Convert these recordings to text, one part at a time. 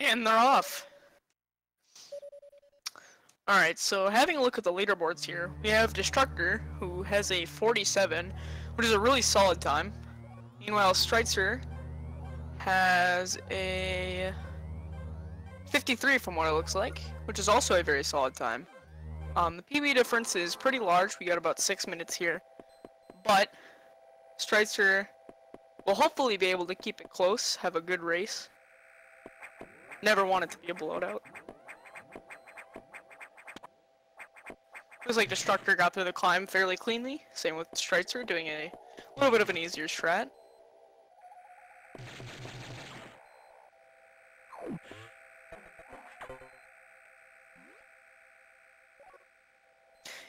And they're off. Alright, so having a look at the leaderboards here, we have Destructor, who has a 47, which is a really solid time. Meanwhile, Strizer has a 53 from what it looks like, which is also a very solid time. The PB difference is pretty large, we got about 6 minutes here. But Strizer will hopefully be able to keep it close, have a good race. Never want it to be a blowout. Looks like Destructor got through the climb fairly cleanly. Same with Strizer, doing a little bit of an easier strat.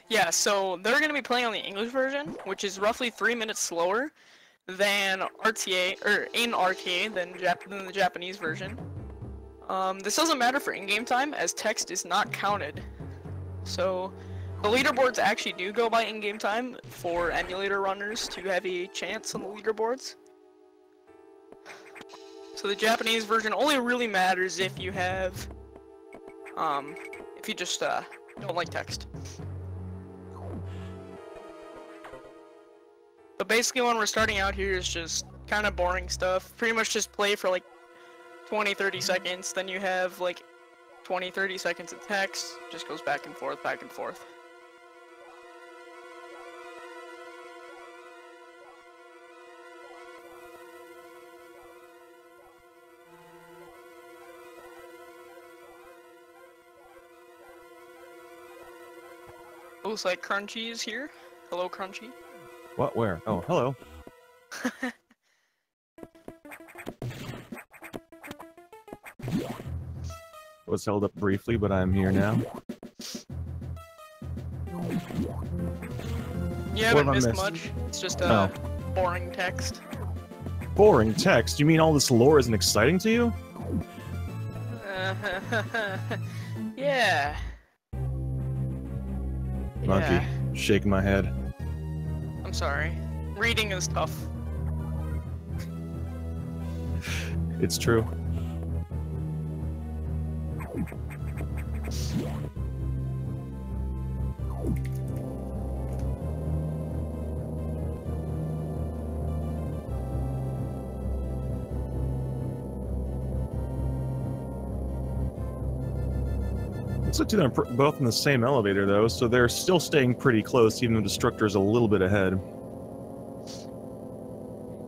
Yeah, so they're going to be playing on the English version, which is roughly 3 minutes slower than RTA, or in RTA than the Japanese version. This doesn't matter for in-game time, as text is not counted. So the leaderboards actually do go by in-game time for emulator runners to have a chance on the leaderboards. So the Japanese version only really matters if you have, if you just don't like text. But basically when we're starting out here is just kind of boring stuff. Pretty much just play for like 20-30 seconds, then you have like 20-30 seconds of text, just goes back and forth, back and forth. Looks like Crunchy is here. Hello, Crunchy. What? Where? Oh, hello. Was held up briefly, but I'm here now. You haven't missed much. It's just boring text. Boring text? You mean all this lore isn't exciting to you? Yeah. Monkey, shaking my head. I'm sorry. Reading is tough. It's true. Looks like they're both in the same elevator, though, so they're still staying pretty close, even though Destructor's a little bit ahead.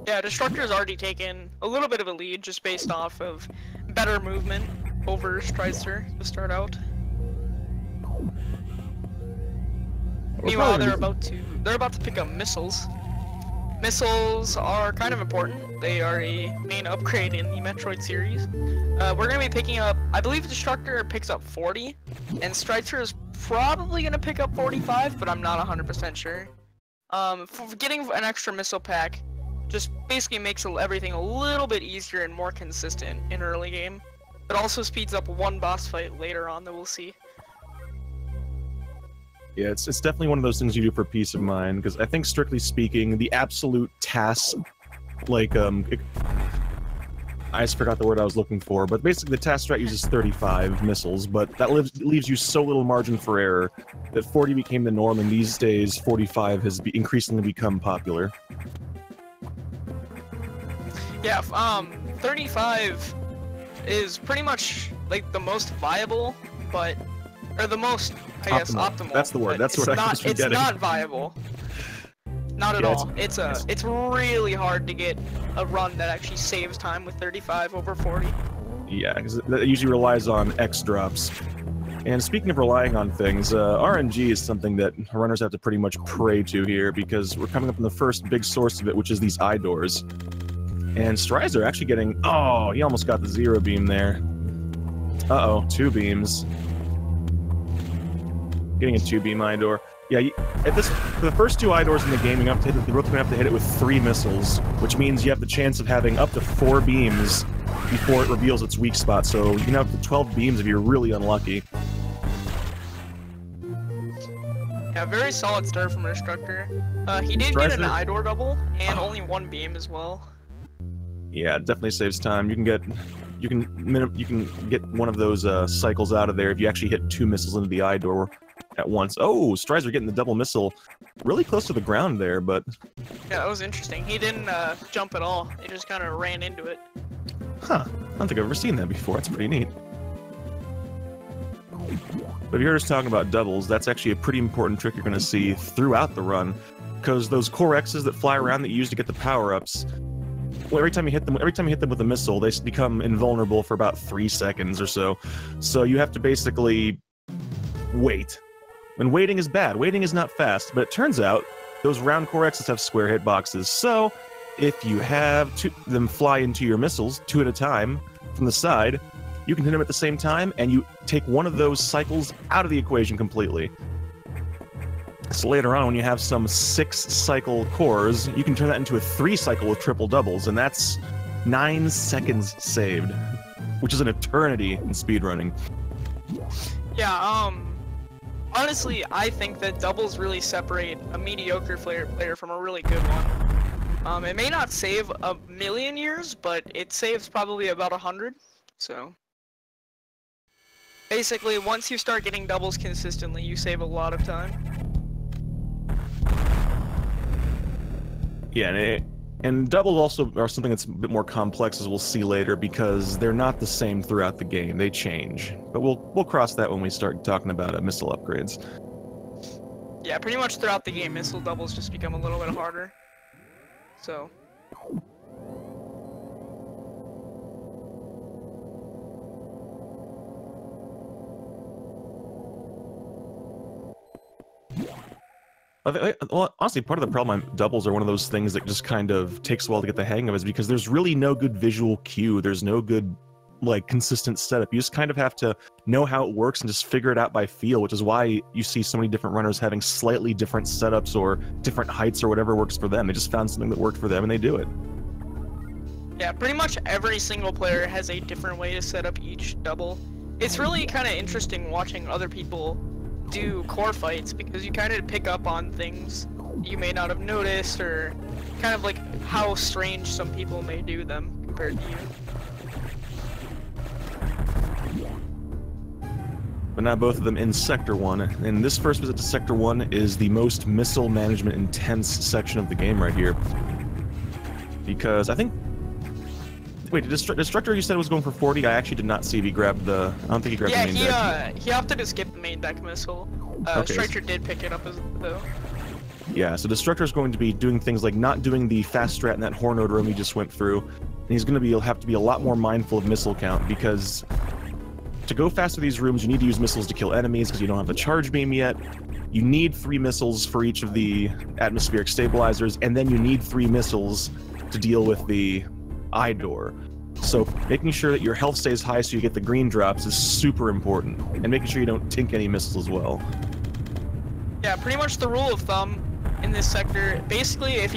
Yeah, Destructor's already taken a little bit of a lead, just based off of better movement over Strizer to start out. Meanwhile, they're about to pick up missiles. Missiles are kind of important. They are a main upgrade in the Metroid series. We're going to be picking up, I believe Destructor picks up 40, and Strizer is probably going to pick up 45, but I'm not 100% sure. For getting an extra missile pack just basically makes everything a little bit easier and more consistent in early game. It also speeds up one boss fight later on that we'll see. Yeah, it's definitely one of those things you do for peace of mind, because I think, strictly speaking, the absolute task, like, I just forgot the word I was looking for, but basically the task strat uses 35 missiles, but that leaves you so little margin for error that 40 became the norm, and these days 45 has increasingly become popular. Yeah, 35 is pretty much, like, the most viable, but... or the most, I guess, optimal. That's the word. That's what I was forgetting. It's not viable. Not at all. It's really hard to get a run that actually saves time with 35 over 40. Yeah, because that usually relies on X drops. And speaking of relying on things, RNG is something that runners have to pretty much pray to here, because we're coming up on the first big source of it, which is these eye doors. And Strizer actually getting... oh, he almost got the 0 beam there. Uh-oh, 2 beams. Getting a 2-beam eye door. Yeah, for the first 2 eye doors in the game, you're both going to have to hit it with 3 missiles, which means you have the chance of having up to 4 beams before it reveals its weak spot, so you can have up to 12 beams if you're really unlucky. Yeah, very solid start from Destructor. He did get an eye door double, and only 1 beam as well. Yeah, it definitely saves time. You you can get one of those cycles out of there if you actually hit 2 missiles into the eye door at once. Oh, Strizer getting the double missile really close to the ground there, but... Yeah, that was interesting. He didn't jump at all. He just kind of ran into it. Huh. I don't think I've ever seen that before. That's pretty neat. But if you heard us talking about doubles, that's actually a pretty important trick you're going to see throughout the run, because those core X's that fly around that you use to get the power-ups, well, every time you hit them with a missile, they become invulnerable for about 3 seconds or so. So you have to basically wait. And waiting is bad. Waiting is not fast, but it turns out those round core X's have square hitboxes. So if you have them fly into your missiles 2 at a time from the side, you can hit them at the same time, and you take one of those cycles out of the equation completely. So later on, when you have some 6-cycle cores, you can turn that into a 3-cycle with triple doubles, and that's 9 seconds saved, which is an eternity in speedrunning. Yeah, honestly, I think that doubles really separate a mediocre player from a really good one. It may not save a million years, but it saves probably about 100, so... Basically, once you start getting doubles consistently, you save a lot of time. Yeah, and doubles also are something that's a bit more complex, as we'll see later, because they're not the same throughout the game. They change. But we'll cross that when we start talking about missile upgrades. Yeah, pretty much throughout the game, missile doubles just become a little bit harder. So... Well, honestly, part of the problem doubles are one of those things that just kind of takes a while to get the hang of, is because there's really no good visual cue. There's no good, like, consistent setup. You just kind of have to know how it works and just figure it out by feel, which is why you see so many different runners having slightly different setups or different heights or whatever works for them. They just found something that worked for them and they do it. Yeah, pretty much every single player has a different way to set up each double. It's really kind of interesting watching other people do core fights, because you kind of pick up on things you may not have noticed, or kind of like how strange some people may do them compared to you. But now both of them in Sector 1, and this first visit to Sector 1 is the most missile management intense section of the game right here. Because I think... Wait, Destructor you said was going for 40? I actually did not see if he grabbed the... I don't think he grabbed the main deck. He opted to skip the main deck missile. Okay. Striker did pick it up though. Yeah, so Destructor is going to be doing things like not doing the fast strat in that Hornode room he just went through. And he's going to have to be a lot more mindful of missile count, because to go fast through these rooms, you need to use missiles to kill enemies because you don't have the charge beam yet. You need 3 missiles for each of the atmospheric stabilizers, and then you need 3 missiles to deal with the eye door. So making sure that your health stays high so you get the green drops is super important, and making sure you don't tink any missiles as well. Yeah, pretty much the rule of thumb in this sector, basically if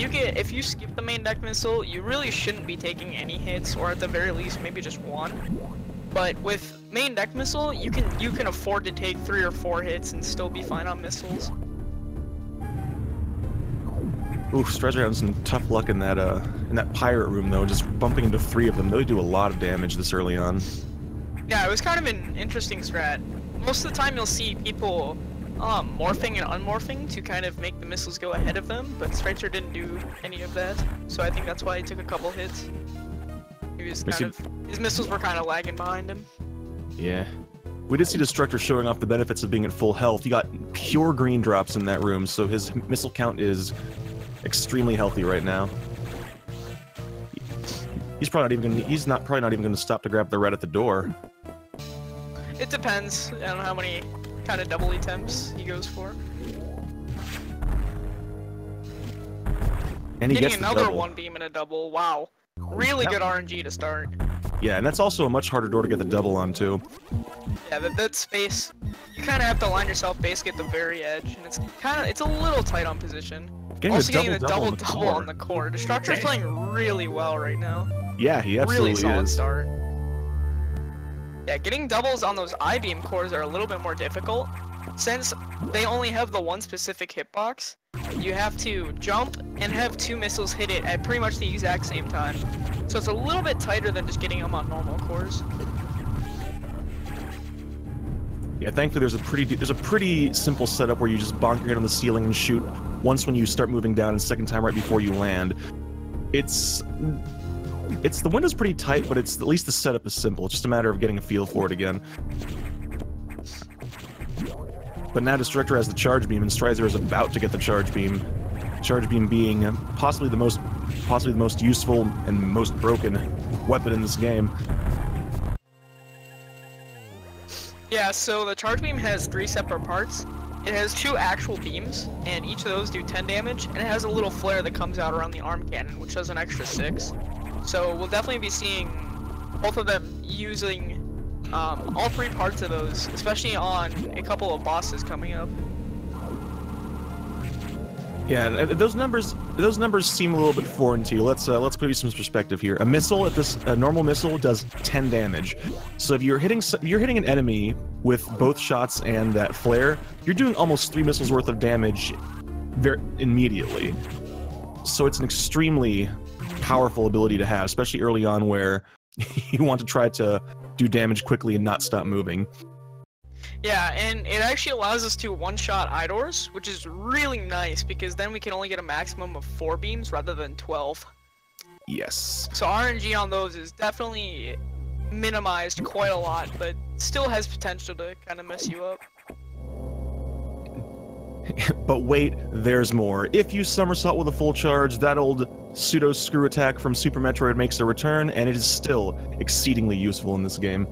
you skip the main deck missile, you really shouldn't be taking any hits, or at the very least maybe just 1. But with main deck missile, you can afford to take 3 or 4 hits and still be fine on missiles. Oof, Strizer having some tough luck in that pirate room though, just bumping into 3 of them. They do a lot of damage this early on. Yeah, it was kind of an interesting strat. Most of the time you'll see people morphing and unmorphing to kind of make the missiles go ahead of them, but Striker didn't do any of that, so I think that's why he took a couple hits. He was his missiles were kind of lagging behind him. Yeah. We did see Destructor showing off the benefits of being at full health. He got pure green drops in that room, so his missile count is extremely healthy right now. He's probably not even gonna stop to grab the red at the door. It depends on how many kind of double attempts he goes for. And he getting gets another double. 1 beam and a double. Wow, really good RNG to start. Yeah, and that's also a much harder door to get the double on too. Yeah, that space, you kind of have to line yourself basically at the very edge, and it's a little tight on position. Getting the double on the core. Destructor's playing really well right now. Yeah, he absolutely really solid is. Start. Yeah, getting doubles on those I-beam cores are a little bit more difficult. Since they only have the one specific hitbox, you have to jump and have 2 missiles hit it at pretty much the exact same time. So it's a little bit tighter than just getting them on normal cores. Yeah, thankfully there's a pretty simple setup where you just bonk your head on the ceiling and shoot once when you start moving down, and second time right before you land. The window's pretty tight, but at least the setup is simple. It's just a matter of getting a feel for it again. But now Destructor has the charge beam, and Strizer is about to get the charge beam. Charge beam being possibly the most useful and most broken weapon in this game. Yeah, so the charge beam has 3 separate parts. It has 2 actual beams, and each of those do 10 damage, and it has a little flare that comes out around the arm cannon, which does an extra 6. So we'll definitely be seeing both of them using all 3 parts of those, especially on a couple of bosses coming up. Yeah, those numbers seem a little bit foreign to you. Let's put you some perspective here. A normal missile does 10 damage. So if you're hitting an enemy with both shots and that flare, you're doing almost 3 missiles worth of damage very immediately. So it's an extremely powerful ability to have, especially early on where you want to try to do damage quickly and not stop moving. Yeah, and it actually allows us to one-shot Idors, which is really nice because then we can only get a maximum of 4 beams rather than 12. Yes. So RNG on those is definitely minimized quite a lot, but still has potential to kind of mess you up. But wait, there's more. If you somersault with a full charge, that old pseudo screw attack from Super Metroid makes a return, and it is still exceedingly useful in this game.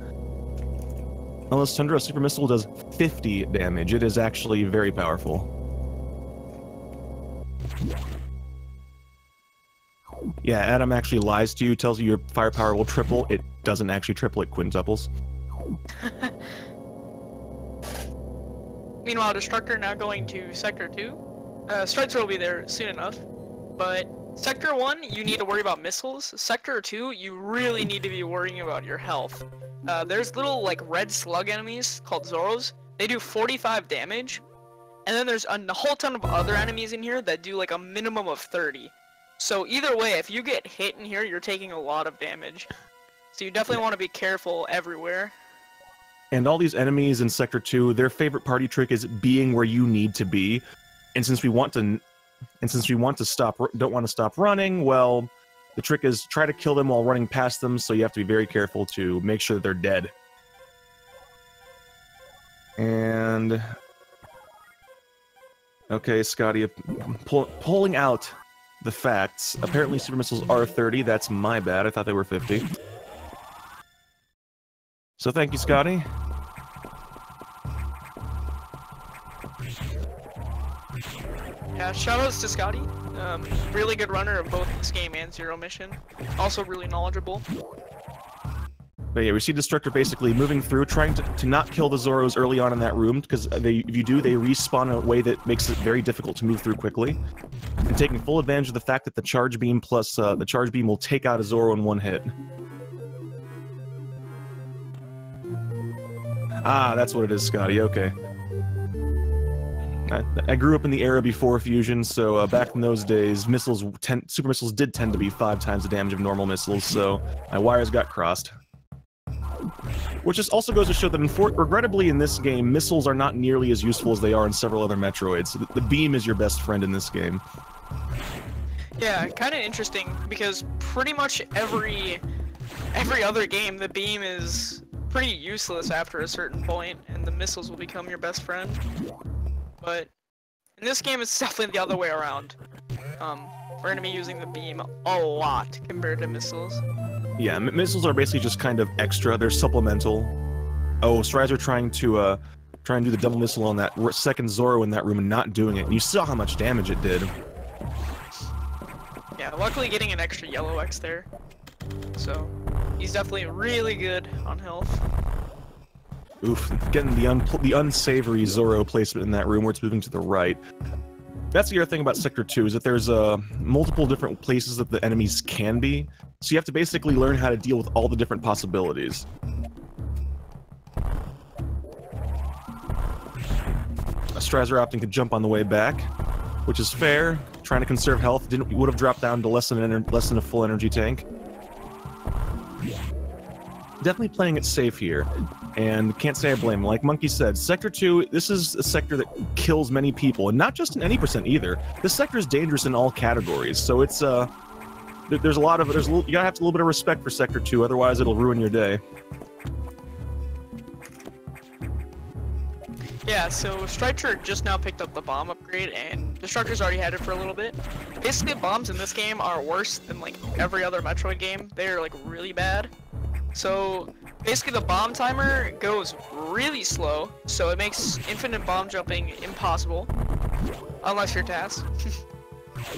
Unless Tundra Super Missile does 50 damage, it is actually very powerful. Yeah, Adam actually lies to you, tells you your firepower will triple. It doesn't actually triple, it quintuples. Meanwhile, Destructor now going to Sector 2. Strizer will be there soon enough, but Sector 1, you need to worry about missiles. Sector 2, you really need to be worrying about your health. There's little, like, red slug enemies called Zoros. They do 45 damage, and then there's a whole ton of other enemies in here that do, like, a minimum of 30. So either way, if you get hit in here, you're taking a lot of damage. So you definitely want to be careful everywhere. And all these enemies in Sector 2, their favorite party trick is being where you need to be. And since we want to don't want to stop running, well, the trick is try to kill them while running past them, so you have to be very careful to make sure that they're dead. And okay, Scotty, pulling out the facts. Apparently super missiles are 30, that's my bad, I thought they were 50. So thank you, Scotty. Yeah, shoutouts to Scotty. Really good runner of both this game and Zero Mission. Also really knowledgeable. But yeah, we see Destructor basically moving through, trying to not kill the Zoros early on in that room, because if you do, they respawn in a way that makes it very difficult to move through quickly. And taking full advantage of the fact that the charge beam plus the charge beam will take out a Zoro in one hit. Ah, that's what it is, Scotty, okay. I grew up in the era before fusion, so back in those days, super missiles did tend to be 5 times the damage of normal missiles, so my wires got crossed. Which just also goes to show that, regrettably in this game, missiles are not nearly as useful as they are in several other Metroids. The beam is your best friend in this game. Yeah, kind of interesting, because pretty much every other game, the beam is pretty useless after a certain point, and the missiles will become your best friend. But in this game, it's definitely the other way around. We're going to be using the beam a lot compared to missiles. Yeah, missiles are basically just kind of extra. They're supplemental. Oh, Strizer trying to do the double missile on that second Zoro in that room and not doing it. And you saw how much damage it did. Yeah, luckily getting an extra yellow X there. So he's definitely really good on health. Oof, getting the unsavory Zoro placement in that room where it's moving to the right. That's the other thing about Sector 2, is that there's multiple different places that the enemies can be, so you have to basically learn how to deal with all the different possibilities. Strizer opting to jump on the way back, which is fair. Trying to conserve health, would have dropped down to less than a full energy tank. Definitely playing it safe here, and can't say I blame him. Like Monkey said, Sector 2, this is a sector that kills many people, and not just in any percent either. This sector is dangerous in all categories, so it's, there's a lot of, you gotta have a little bit of respect for Sector 2, otherwise it'll ruin your day. Yeah, so Striker just now picked up the bomb upgrade, and Destructor's already had it for a little bit. Basically, bombs in this game are worse than, like, every other Metroid game. They're, like, really bad. So, basically the bomb timer goes really slow, so it makes infinite bomb jumping impossible. Unless you're TAS.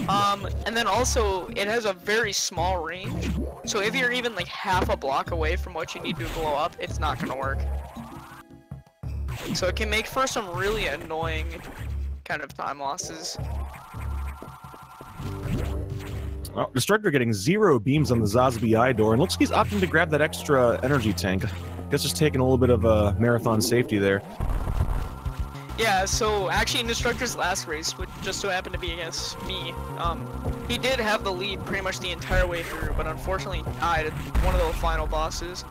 And then also, it has a very small range, so if you're even, like, half a block away from what you need to blow up, it's not gonna work. So it can make for some really annoying kind of time losses. Well, Destructor getting 0 beams on the Zazabi eye door, and looks like he's opting to grab that extra energy tank. Guess just taking a little bit of a marathon safety there. Yeah, so actually in Destructor's last race, which just so happened to be against me, he did have the lead pretty much the entire way through, but unfortunately died at one of the final bosses.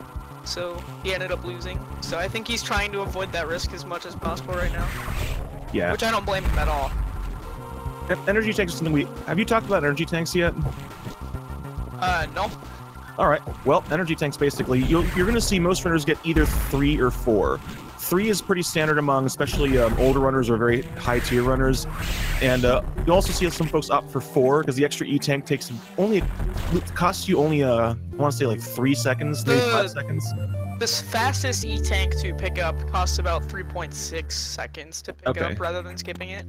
So he ended up losing. So I think he's trying to avoid that risk as much as possible right now. Yeah. Which I don't blame him at all. Energy tanks is something have you talked about energy tanks yet? No. Alright, well, energy tanks basically, you're gonna see most runners get either 3 or 4. 3 is pretty standard among especially older runners or very high tier runners, and you'll also see some folks opt for 4 because the extra E-tank takes only, it costs you only I want to say like 3 seconds, 5 seconds. This fastest E-tank to pick up costs about 3.6 seconds to pick up rather than skipping it.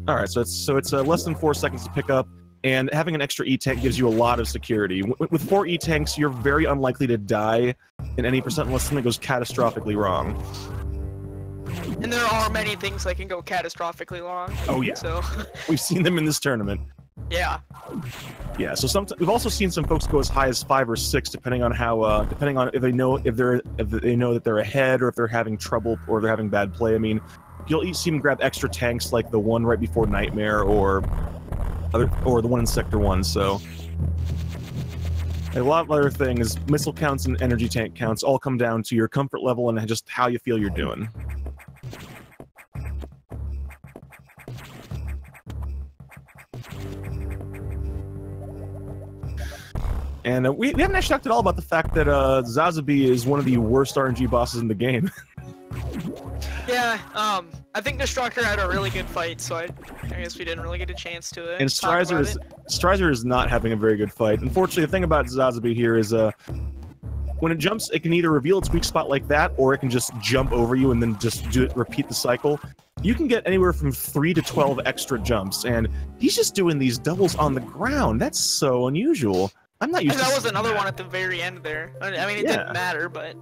Alright, so it's less than 4 seconds to pick up, and having an extra E-tank gives you a lot of security. With 4 E-tanks, you're very unlikely to die in any percent unless something goes catastrophically wrong. And there are many things that can go catastrophically wrong. Oh yeah. So we've seen them in this tournament. Yeah. Yeah. So we've also seen some folks go as high as 5 or 6, depending on how, depending on if they know that they're ahead or if they're having trouble or they're having bad play. I mean, you'll see them grab extra tanks like the one right before Nightmare or the one in Sector 1. So a lot of other things, missile counts and energy tank counts, all come down to your comfort level and just how you feel you're doing. And we haven't actually talked at all about the fact that Zazabi is one of the worst RNG bosses in the game. Yeah, I think Destructor had a really good fight, so I guess we didn't really get a chance to And Strizer is not having a very good fight. Unfortunately, the thing about Zazabi here is when it jumps, it can either reveal its weak spot like that, or it can just jump over you and then just repeat the cycle. You can get anywhere from 3 to 12 extra jumps, and he's just doing these doubles on the ground. That's so unusual. I'm not used to that was another one at the very end there. I mean, it didn't matter, but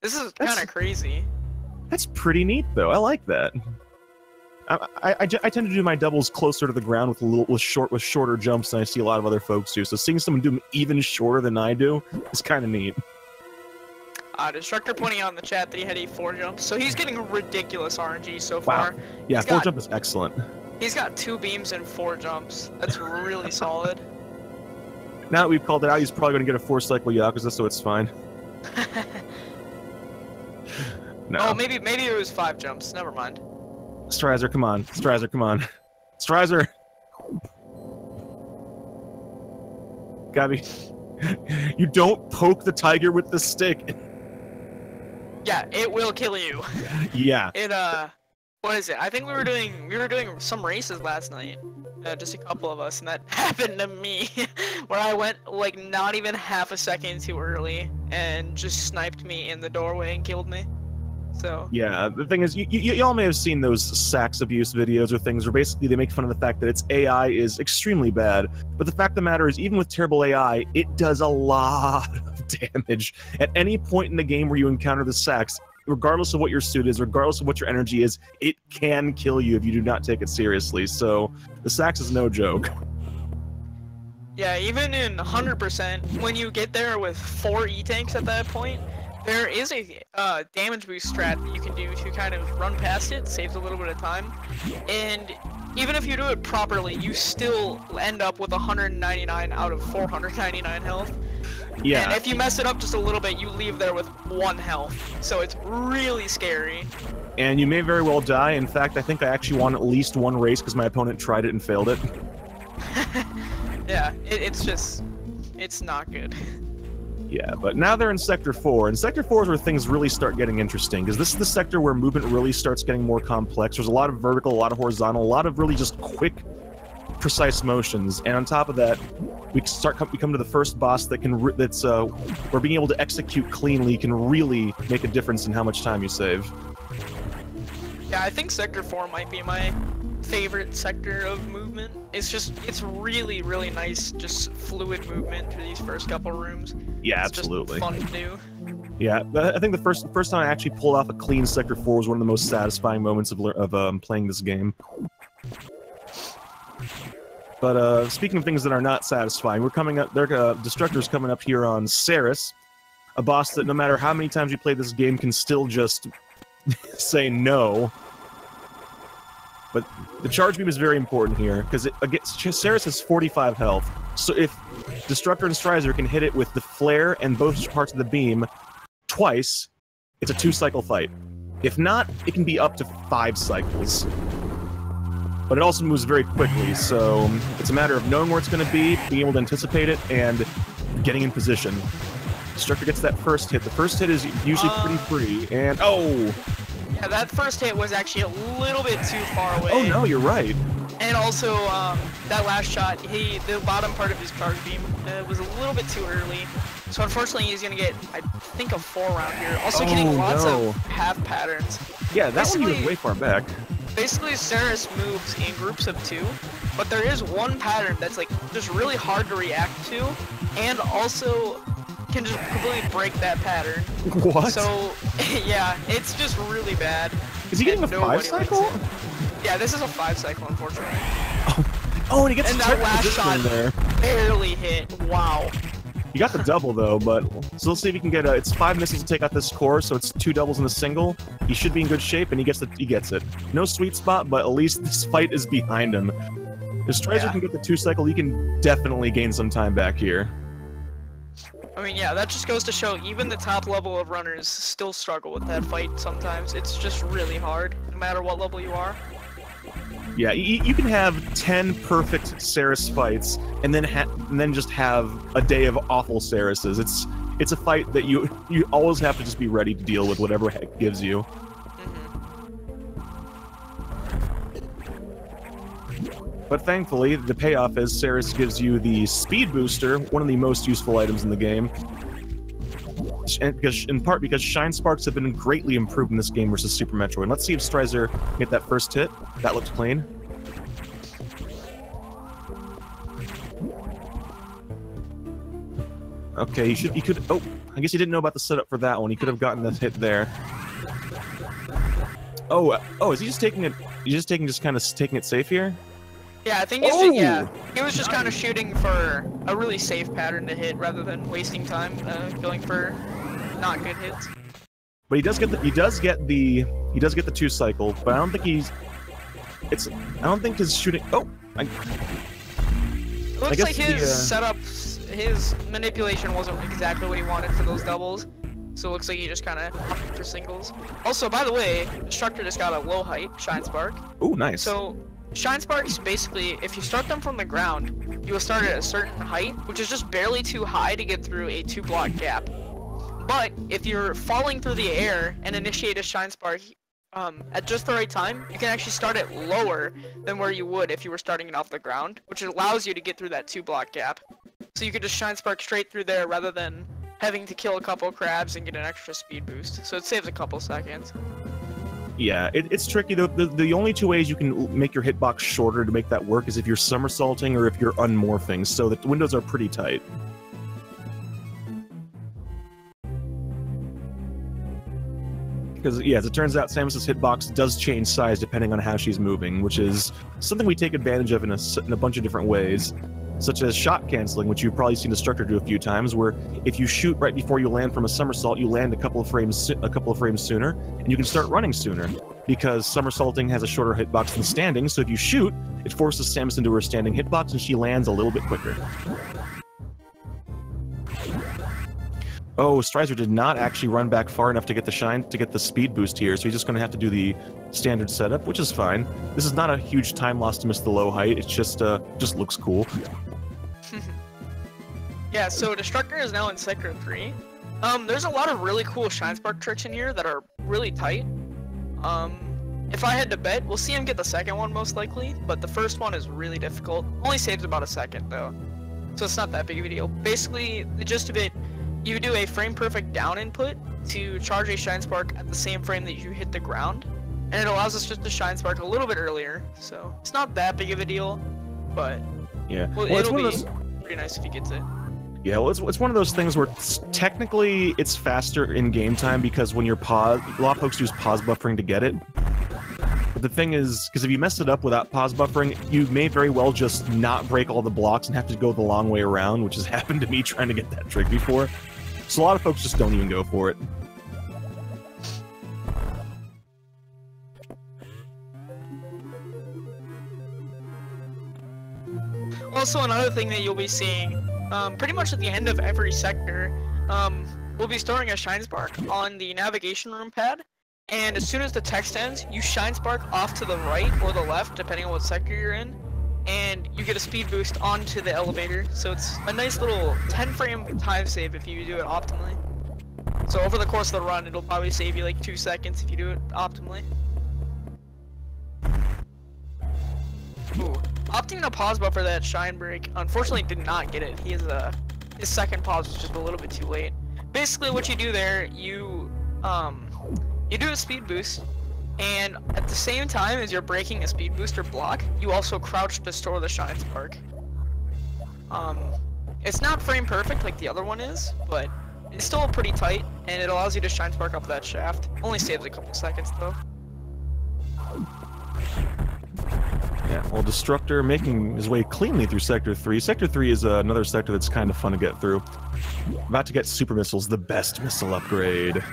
this is kind of crazy. That's pretty neat, though. I like that. I tend to do my doubles closer to the ground with shorter jumps than I see a lot of other folks do. So seeing someone do them even shorter than I do is kind of neat. Destructor pointing out in the chat that he had a 4 jump, so he's getting ridiculous RNG so far. Wow. Yeah, 4 jump is excellent. He's got 2 beams and 4 jumps. That's really solid. Now that we've called it out, he's probably going to get a 4-cycle Yakuza, so it's fine. No. Oh, maybe it was 5 jumps. Never mind. Strizer, come on. Strizer, come on. Strizer! Gabby, you don't poke the tiger with the stick. Yeah, it will kill you. Yeah. It what is it? I think we were doing some races last night. Just a couple of us, and that happened to me, where I went like not even half a second too early and just sniped me in the doorway and killed me. So yeah, the thing is, y'all may have seen those sax abuse videos or things where basically they make fun of the fact that its AI is extremely bad. But the fact of the matter is, even with terrible AI, it does a lot of damage. At any point in the game where you encounter the sax, regardless of what your suit is, regardless of what your energy is, it can kill you if you do not take it seriously. So the sax is no joke. Yeah, even in 100%, when you get there with 4 E-tanks at that point, there is a damage boost strat that you can do to kind of run past it, saves a little bit of time, and even if you do it properly, you still end up with 199 out of 499 health. Yeah. And if you mess it up just a little bit, you leave there with 1 health. So it's really scary. And you may very well die. In fact, I think I actually won at least 1 race because my opponent tried it and failed it. Yeah, it's not good. Yeah, but now they're in Sector 4, and Sector 4 is where things really start getting interesting, because this is the sector where movement really starts getting more complex. There's a lot of vertical, a lot of horizontal, a lot of really just quick, precise motions, and on top of that, we come to the first boss that where being able to execute cleanly can really make a difference in how much time you save. Yeah, I think Sector 4 might be my favorite sector of movement. It's really, really nice, just fluid movement through these first couple rooms. Yeah, it's absolutely. Just fun to do. Yeah, I think the first time I actually pulled off a clean Sector 4 was one of the most satisfying moments of playing this game. But speaking of things that are not satisfying, we're coming up. Destructor's coming up here on Ceres, a boss that no matter how many times you play this game can still just say no. But the charge beam is very important here, because Ceres has 45 health, so if Destructor and Strizer can hit it with the flare and both parts of the beam twice, it's a 2-cycle fight. If not, it can be up to 5 cycles. But it also moves very quickly, so it's a matter of knowing where it's going to be, being able to anticipate it, and getting in position. Destructor gets that first hit. The first hit is usually pretty free, and oh! Yeah, that first hit was actually a little bit too far away. Oh no, you're right. And also, that last shot, the bottom part of his charge beam was a little bit too early. So unfortunately, he's gonna get, I think, a 4 round here. Also getting lots of half patterns. Yeah, that one was way far back. Basically, Ceres moves in groups of 2, but there is one pattern that's like just really hard to react to, and also can just completely break that pattern. What? So, yeah, it's just really bad. Is he getting a 5-cycle? Yeah, this is a 5-cycle, unfortunately. Oh, and he gets that last shot there. Barely hit. Wow. You got the double though, but so let's see if he can get it's 5 missiles to take out this core, so it's 2 doubles in a single. He should be in good shape, and he gets it. No sweet spot, but at least this fight is behind him. If Strizer can get the 2-cycle, he can definitely gain some time back here. I mean, yeah, that just goes to show even the top level of runners still struggle with that fight sometimes. It's just really hard, no matter what level you are. Yeah, you can have 10 perfect Ceres fights, and then just have a day of awful Cereses. It's a fight that you always have to just be ready to deal with whatever heck gives you. But thankfully, the payoff is Ceres gives you the speed booster, one of the most useful items in the game. And in part because Shine Sparks have been greatly improved in this game versus Super Metroid. Let's see if Strizer can get that first hit. That looks clean. Okay, he could. Oh, I guess he didn't know about the setup for that one. He could have gotten the hit there. Oh, is he just taking it? He's just kind of taking it safe here. Yeah, I think he's just, yeah. He was just kind of shooting for a really safe pattern to hit rather than wasting time going for not good hits. But he does get the 2-cycle, but I don't think I don't think his shooting. Oh, it looks like his manipulation wasn't exactly what he wanted for those doubles. So it looks like he just kind of opted for singles. Also, by the way, Destructor just got a low height Shine Spark. Ooh, nice. So Shine Sparks, basically, if you start them from the ground, you will start at a certain height, which is just barely too high to get through a 2-block gap. But if you're falling through the air and initiate a Shine Spark at just the right time, you can actually start it lower than where you would if you were starting it off the ground, which allows you to get through that 2-block gap. So you could just Shine Spark straight through there rather than having to kill a couple crabs and get an extra speed boost. So it saves a couple seconds. Yeah, it's tricky though. The only 2 ways you can make your hitbox shorter to make that work is if you're somersaulting or if you're unmorphing, so the windows are pretty tight. Because, yeah, as it turns out, Samus's hitbox does change size depending on how she's moving, which is something we take advantage of in a bunch of different ways, such as shot canceling, which you've probably seen Destructor do a few times, where if you shoot right before you land from a somersault, you land a couple of frames sooner, and you can start running sooner, because somersaulting has a shorter hitbox than standing, so if you shoot, it forces Samus into her standing hitbox, and she lands a little bit quicker. Oh, Strizer did not actually run back far enough to get the speed boost here, so he's just going to have to do the standard setup, which is fine. This is not a huge time loss to miss the low height. It's just looks cool. Yeah, so Destructor is now in Sector 3. There's a lot of really cool Shine Spark tricks in here that are really tight. If I had to bet, we'll see him get the second one most likely, but the first one is really difficult. Only saves about a second though, so it's not that big of a deal. Basically, the gist of it, you do a frame perfect down input to charge a Shine Spark at the same frame that you hit the ground, and it allows us just to Shine Spark a little bit earlier, so it's not that big of a deal, but yeah, well, it'll be pretty nice if he gets it. Yeah, well, it's one of those things where technically it's faster in game time because when you're pause, a lot of folks use pause buffering to get it. But the thing is, because if you mess it up without pause buffering, you may very well just not break all the blocks and have to go the long way around, which has happened to me trying to get that trick before. So a lot of folks just don't even go for it. Also, another thing that you'll be seeing, pretty much at the end of every sector, we'll be storing a Shine Spark on the navigation room pad, and as soon as the text ends, you Shine Spark off to the right or the left, depending on what sector you're in, and you get a speed boost onto the elevator, so it's a nice little 10-frame time save if you do it optimally. So over the course of the run, it'll probably save you like 2 seconds if you do it optimally. Ooh. Opting to pause buffer that Shine Break, unfortunately did not get it. His second pause was just a little bit too late. Basically what you do there, you do a speed boost, and at the same time as you're breaking a speed booster block, you also crouch to store the Shine Spark. It's not frame perfect like the other one is, but it's still pretty tight, and it allows you to Shine Spark up that shaft. Only saves a couple seconds though. Yeah, well, Destructor making his way cleanly through Sector 3. Sector 3 is another sector that's kind of fun to get through. About to get Super Missiles, the best missile upgrade.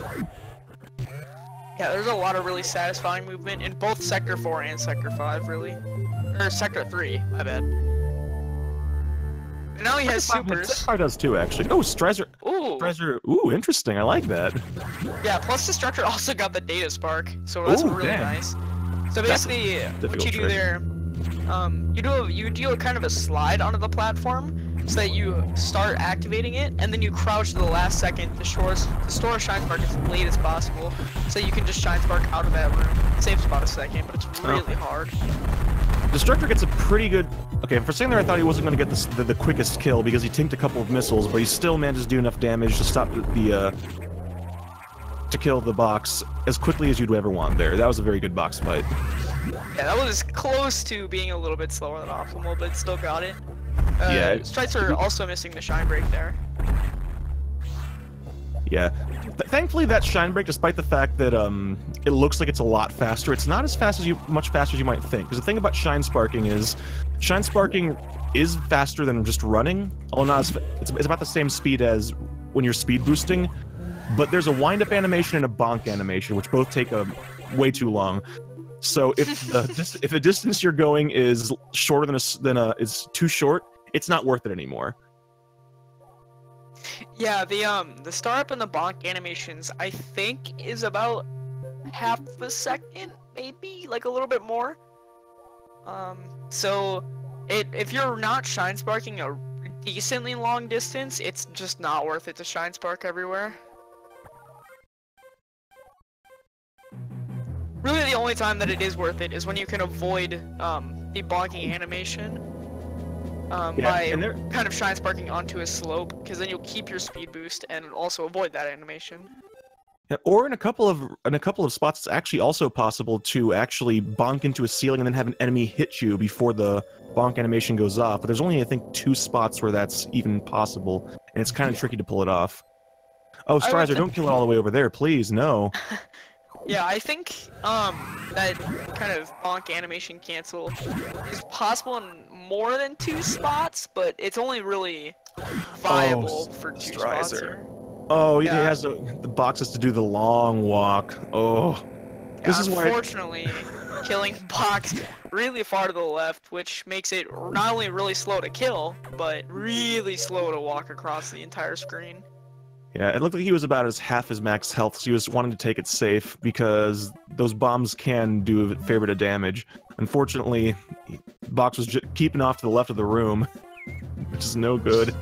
Yeah, there's a lot of really satisfying movement in both Sector 4 and Sector 5, really. Or Sector 3, my bad. And now he has supers. Sector 5 does too, actually. Oh, Strizer. Ooh. Strizer. Ooh, interesting. I like that. Yeah, plus Destructor also got the Data Spark, so that's really nice. So basically, what you do there, you do a kind of a slide onto the platform, so that you start activating it, and then you crouch to the last second to store a Shine Spark as late as possible, so you can just Shine Spark out of that room. It saves about a second, but it's really hard. Destructor gets a pretty good... Okay, for a second there I thought he wasn't going to get the quickest kill because he tanked a couple of missiles, but he still manages to do enough damage to stop to kill the box as quickly as you'd ever want there. That was a very good box fight. Yeah, that was close to being a little bit slower than optimal, but still got it. Yeah. Strizer also missing the Shine Break there. Yeah. Thankfully, that Shine Break, despite the fact that it looks like it's a lot faster, it's not as fast as much faster as you might think. Because the thing about Shine Sparking is faster than just running. Although not as, it's about the same speed as when you're speed boosting. But there's a wind-up animation and a bonk animation, which both take way too long. So if the distance you're going is shorter is too short, it's not worth it anymore. Yeah, the start up and the bonk animations I think is about half a second, maybe like a little bit more. So if you're not Shine Sparking a decently long distance, it's just not worth it to Shine Spark everywhere. Really, the only time that it is worth it is when you can avoid the bonking animation by kind of Shine Sparking onto a slope, because then you'll keep your speed boost and also avoid that animation. Yeah, or in a couple of spots, it's actually also possible to actually bonk into a ceiling and then have an enemy hit you before the bonk animation goes off. But there's only, I think, 2 spots where that's even possible, and it's kind of tricky to pull it off. Oh, Strizer, don't kill it all the way over there, please, no. Yeah, I think that kind of bonk animation cancel is possible in more than 2 spots, but it's only really viable for 2 spots here. Oh, yeah. He has the boxes to do the long walk. Oh, yeah, this is unfortunately killing box really far to the left, which makes it not only really slow to kill, but really slow to walk across the entire screen. Yeah, it looked like he was about as half his max health, so he was wanting to take it safe, because those bombs can do a fair bit of damage. Unfortunately, Box was keeping off to the left of the room, which is no good.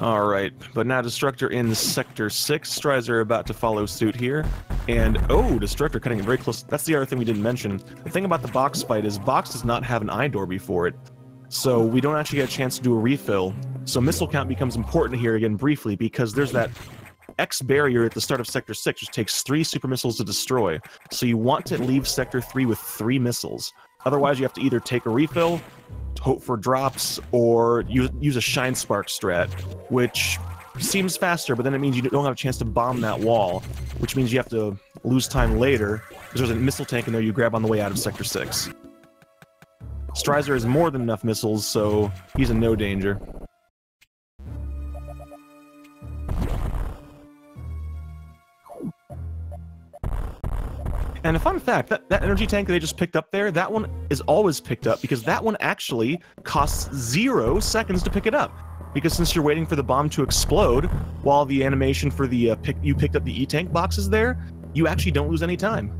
Alright, but now Destructor in Sector 6. Strizer about to follow suit here. And, oh, Destructor cutting it very close. That's the other thing we didn't mention. The thing about the Box fight is Box does not have an eye door before it. So we don't actually get a chance to do a refill. So missile count becomes important here again briefly, because there's that X barrier at the start of Sector 6, which takes 3 super missiles to destroy. So you want to leave Sector 3 with 3 missiles. Otherwise you have to either take a refill, hope for drops, or use a Shine Spark strat, which seems faster, but then it means you don't have a chance to bomb that wall, which means you have to lose time later, because there's a missile tank in there you grab on the way out of Sector 6. Strizer has more than enough missiles, so he's in no danger. And a fun fact, that energy tank they just picked up there, that one is always picked up, because that one actually costs 0 seconds to pick it up. Because since you're waiting for the bomb to explode, while the animation for the you picked up the E-tank box is there, you actually don't lose any time.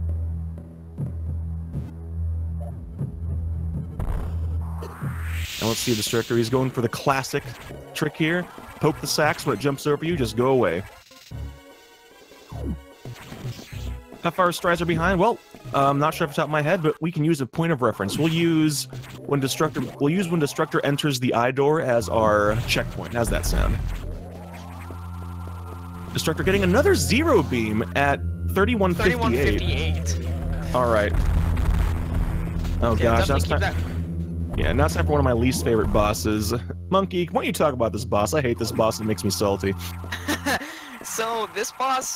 And let's see Destructor, he's going for the classic trick here. Poke the sacks, when it jumps over you, just go away. How far is Strizer behind? Well, I'm not sure off the top of my head, but we can use a point of reference. We'll use when Destructor enters the eye door as our checkpoint. How's that sound? Destructor getting another 0 beam at 3158. 3158. All right. Oh gosh, that's time. Yeah, now it's time for one of my least favorite bosses. Monkey, why don't you talk about this boss? I hate this boss. It makes me salty. So this boss,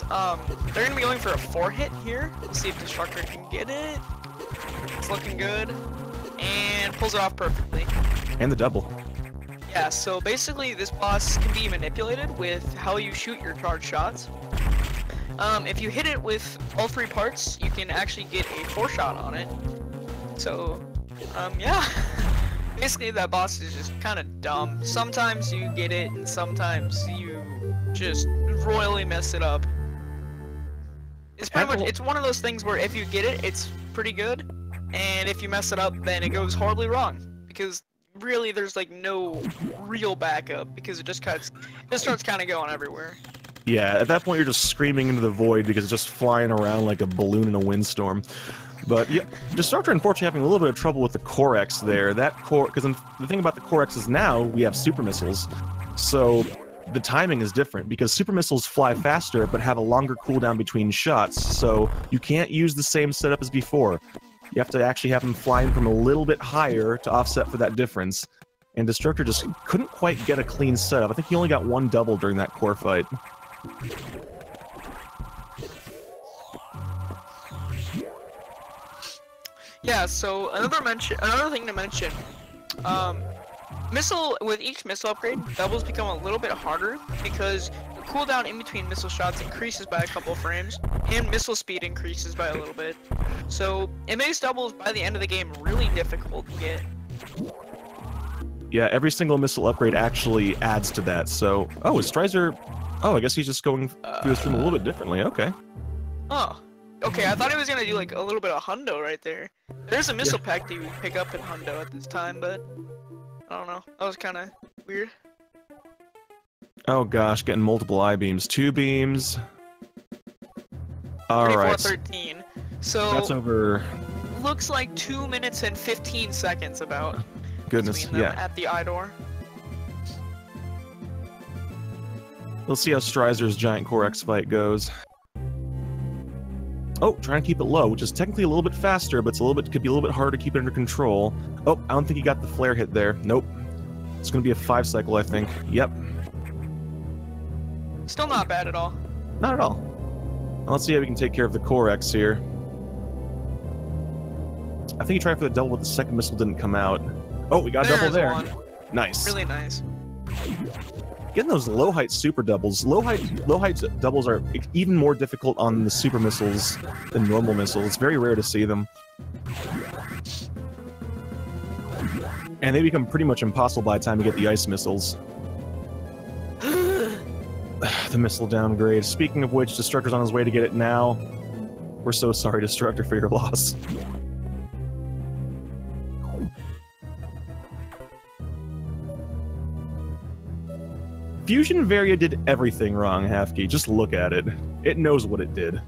they're gonna be going for a 4-hit here. Let's see if Destructor can get it. It's looking good, and pulls it off perfectly. And the double. Yeah. So basically, this boss can be manipulated with how you shoot your charge shots. If you hit it with all 3 parts, you can actually get a 4-shot on it. So, yeah. Basically, that boss is just kind of dumb. Sometimes you get it, and sometimes you just royally mess it up. It's pretty much, it's one of those things where if you get it, it's pretty good, and if you mess it up, then it goes horribly wrong, because really there's like no real backup, because it just starts kind of going everywhere. Yeah, at that point you're just screaming into the void because it's just flying around like a balloon in a windstorm. But yeah, Destructor unfortunately having a little bit of trouble with the Core X there. That core, because the thing about the Core X is now we have super missiles, so the timing is different, because super missiles fly faster but have a longer cooldown between shots, so you can't use the same setup as before. You have to actually have them flying from a little bit higher to offset for that difference. And Destructor just couldn't quite get a clean setup. I think he only got 1 double during that core fight. Yeah, so another thing to mention, with each missile upgrade, doubles become a little bit harder, because the cooldown in between missile shots increases by a couple of frames, and missile speed increases by a little bit. So it makes doubles by the end of the game really difficult to get. Yeah, every single missile upgrade actually adds to that. So, oh, is Strizer? Oh, I guess he's just going through this room a little bit differently. Okay. Oh. Okay, I thought he was gonna do like a little bit of hundo right there. There's a missile pack that you pick up in hundo at this time, but I don't know. That was kind of weird. Oh gosh, getting multiple eye beams. 2 beams. All right. 13. So that's over. Looks like 2 minutes and 15 seconds about. Goodness, yeah. At the eye door. Let's see how Strizer's Giant Core X fight goes. Oh, trying to keep it low, which is technically a little bit faster, but could be a little bit harder to keep it under control. Oh, I don't think he got the flare hit there. Nope. It's going to be a 5 cycle, I think. Yep. Still not bad at all. Not at all. Well, let's see how we can take care of the Core X here. I think he tried for the double, but the second missile didn't come out. Oh, we got a double there. One. Nice. Really nice. getting those low height super doubles. Low height doubles are even more difficult on the super missiles than normal missiles. It's very rare to see them. And they become pretty much impossible by the time you get the ice missiles. The missile downgrade. Speaking of which, Destructor's on his way to get it now. We're so sorry, Destructor, for your loss. Fusion Varia did everything wrong, Halfkey. Just look at it. It knows what it did.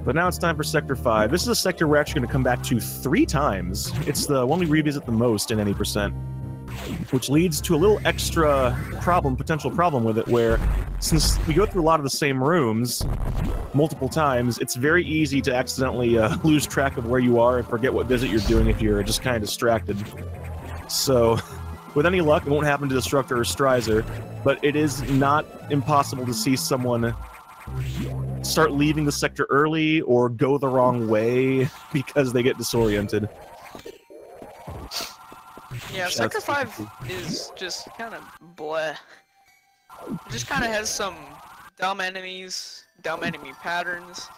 But now it's time for Sector 5. This is a sector we're actually going to come back to 3 times. It's the one we revisit the most in any percent. Which leads to a little extra potential problem with it, where since we go through a lot of the same rooms multiple times, it's very easy to accidentally lose track of where you are and forget what visit you're doing if you're just kind of distracted. So, with any luck, it won't happen to Destructor or Strizer, but it is not impossible to see someone start leaving the sector early or go the wrong way because they get disoriented. Yeah, Sector 5 is just kind of bleh. It just kind of has some dumb enemies, dumb enemy patterns,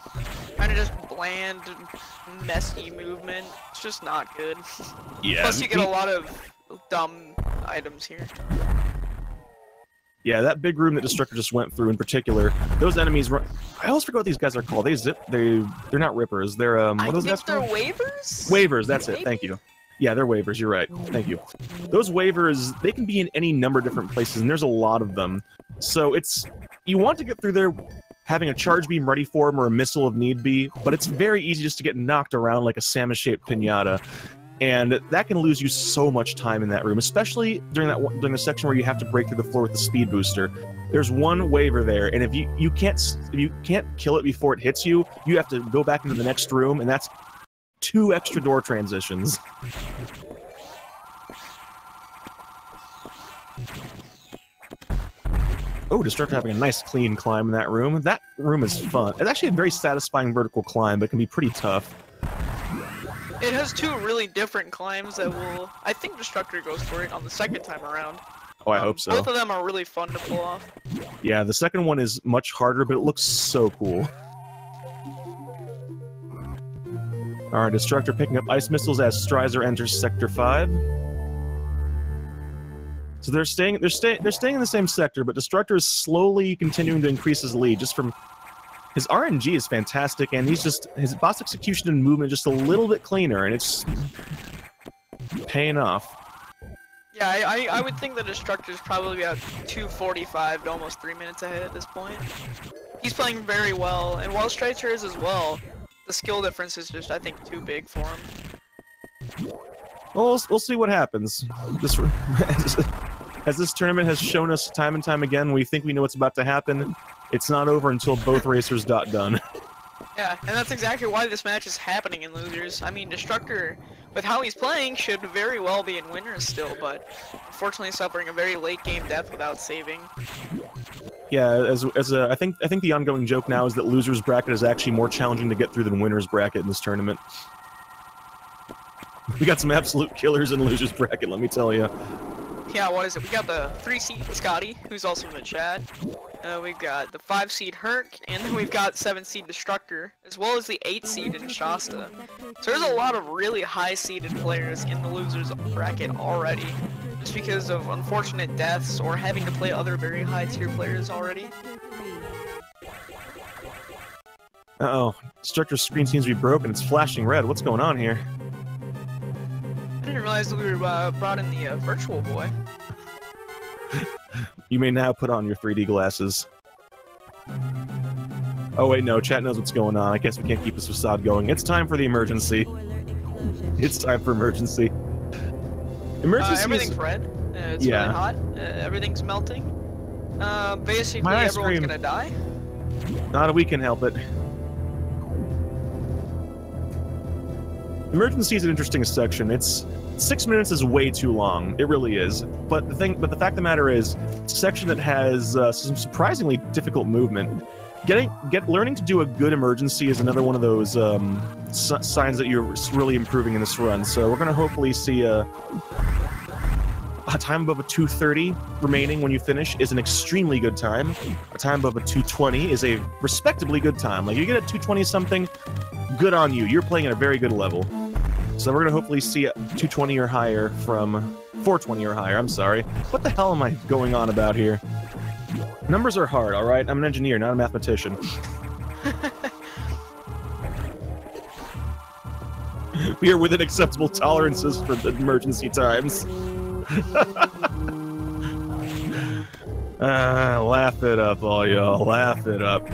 kind of just bland, messy movement. It's just not good. Yeah. Plus you get a lot of dumb items here. Yeah, that big room that Destructor just went through in particular, those enemies were... I always forget what these guys are called. They're not rippers. They're, what are those guys called? I think they're waivers? Waivers, that's it. Maybe? Thank you. Yeah, they're waivers, you're right. Thank you. Those waivers, they can be in any number of different places, and there's a lot of them. So it's... You want to get through there having a charge beam ready for them or a missile if need be, but it's very easy just to get knocked around like a salmon-shaped pinata. And that can lose you so much time in that room, especially during the section where you have to break through the floor with the speed booster. There's one waiver there, and if you can't kill it before it hits you, you have to go back into the next room, and that's 2 extra door transitions. Oh, Destructor having a nice clean climb in that room. That room is fun. It's actually a very satisfying vertical climb, but it can be pretty tough. It has 2 really different climbs that will... I think Destructor goes for it on the second time around. Oh, I hope so. Both of them are really fun to pull off. Yeah, the second one is much harder, but it looks so cool. Alright, Destructor picking up ice missiles as Strizer enters Sector 5. So they're staying in the same sector, but Destructor is slowly continuing to increase his lead just from... His RNG is fantastic, and his boss execution and movement just a little bit cleaner, and it's paying off. Yeah, I would think the Destructor is probably about 2:45 to almost 3 minutes ahead at this point. He's playing very well, and while Stricer is as well, the skill difference is just, I think, too big for him. Well, we'll see what happens. As this tournament has shown us time and time again, we think we know what's about to happen. It's not over until both racers got done. Yeah, and that's exactly why this match is happening in losers. I mean, Destructor, with how he's playing, should very well be in winners still, but unfortunately suffering a very late game death without saving. Yeah, I think the ongoing joke now is that losers bracket is actually more challenging to get through than winners bracket in this tournament. We got some absolute killers in losers bracket, let me tell you. Yeah, what is it? We got the 3-seed Scotty, who's also in the chat. We've got the 5-seed Herc, and then we've got 7-seed Destructor, as well as the 8-seed in Shasta. So there's a lot of really high-seeded players in the losers bracket already, just because of unfortunate deaths or having to play other very high-tier players already. Uh-oh, Destructor's screen seems to be broken. It's flashing red. What's going on here? I didn't realize that we were brought in the virtual boy. You may now put on your 3D glasses. Oh wait, no, chat knows what's going on. I guess we can't keep this facade going. It's time for the emergency. It's time for emergency. Emergency everything's red. It's really hot. Everything's melting. Basically everyone's gonna die. Not a we can help it. Emergency is an interesting section. 6 minutes is way too long. It really is. But the fact of the matter is, it's a section that has some surprisingly difficult movement. Learning to do a good emergency is another one of those signs that you're really improving in this run. So we're gonna hopefully see a time above a 2:30 remaining when you finish is an extremely good time. A time above a 2:20 is a respectably good time. Like, you get a 2:20 something, good on you. You're playing at a very good level. So we're gonna hopefully see a 2:20 or higher from 4:20 or higher. I'm sorry. What the hell am I going on about here? Numbers are hard, all right? I'm an engineer, not a mathematician. We are within acceptable tolerances for the emergency times. Laugh it up, all y'all. Laugh it up.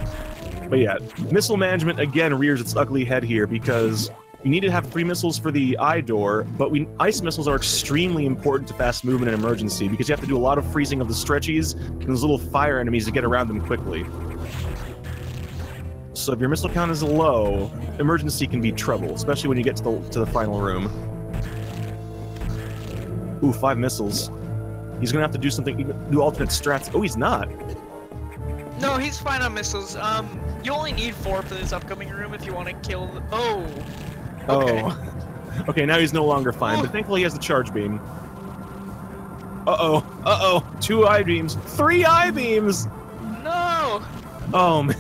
But yeah, missile management again rears its ugly head here because you need to have 3 missiles for the eye door, but ice missiles are extremely important to fast movement and emergency because you have to do a lot of freezing of the stretchies and those little fire enemies to get around them quickly. So if your missile count is low, emergency can be trouble, especially when you get to the final room. Ooh, 5 missiles. He's gonna have to do something, do alternate strats. Oh, he's not. No, he's fine on missiles. You only need 4 for this upcoming room if you want to kill the... Oh. Okay. Oh. Okay, now he's no longer fine, but thankfully he has the charge beam. Uh-oh. Uh-oh. 2 eye beams. 3 eye beams! No! Oh, man.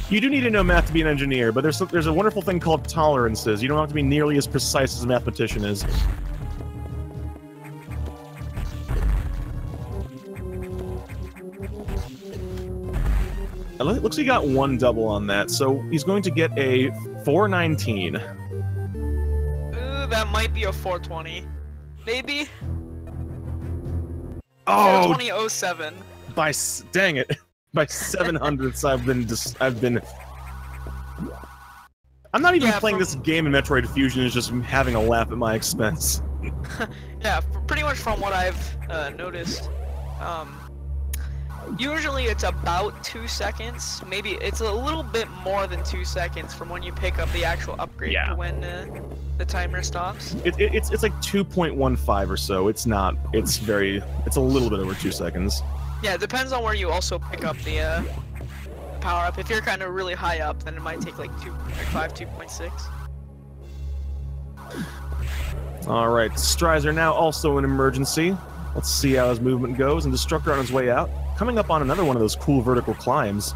You do need to know math to be an engineer, but there's a wonderful thing called tolerances. You don't have to be nearly as precise as a mathematician is. It looks like he got 1 double on that, so he's going to get a 419. Ooh, that might be a 420. Maybe? Oh! 420.07. Dang it. By 700ths, I'm not even playing this game in Metroid Fusion, it's just having a laugh at my expense. Yeah, pretty much from what I've noticed. Usually it's about 2 seconds. Maybe it's a little bit more than 2 seconds from when you pick up the actual upgrade to when the timer stops. It's like 2.15 or so. It's not. It's a little bit over 2 seconds. Yeah, it depends on where you also pick up the power up. If you're kind of really high up, then it might take like 2.5, 2.6. All right, Strizer now also an emergency. Let's see how his movement goes. And Destructor on his way out, coming up on another one of those cool vertical climbs.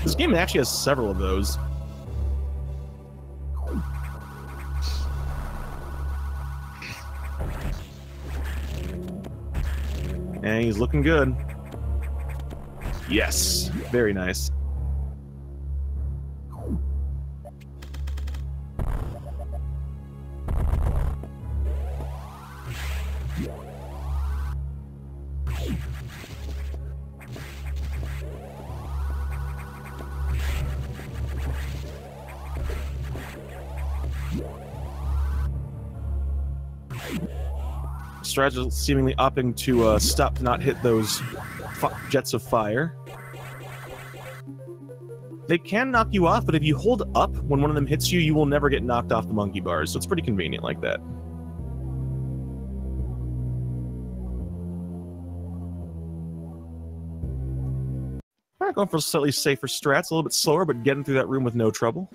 This game actually has several of those. And he's looking good. Yes, very nice. Strider seemingly opting to stop to not hit those jets of fire. They can knock you off, but if you hold up when one of them hits you, you will never get knocked off the monkey bars, so it's pretty convenient like that. Alright, going for slightly safer strats, a little bit slower, but getting through that room with no trouble.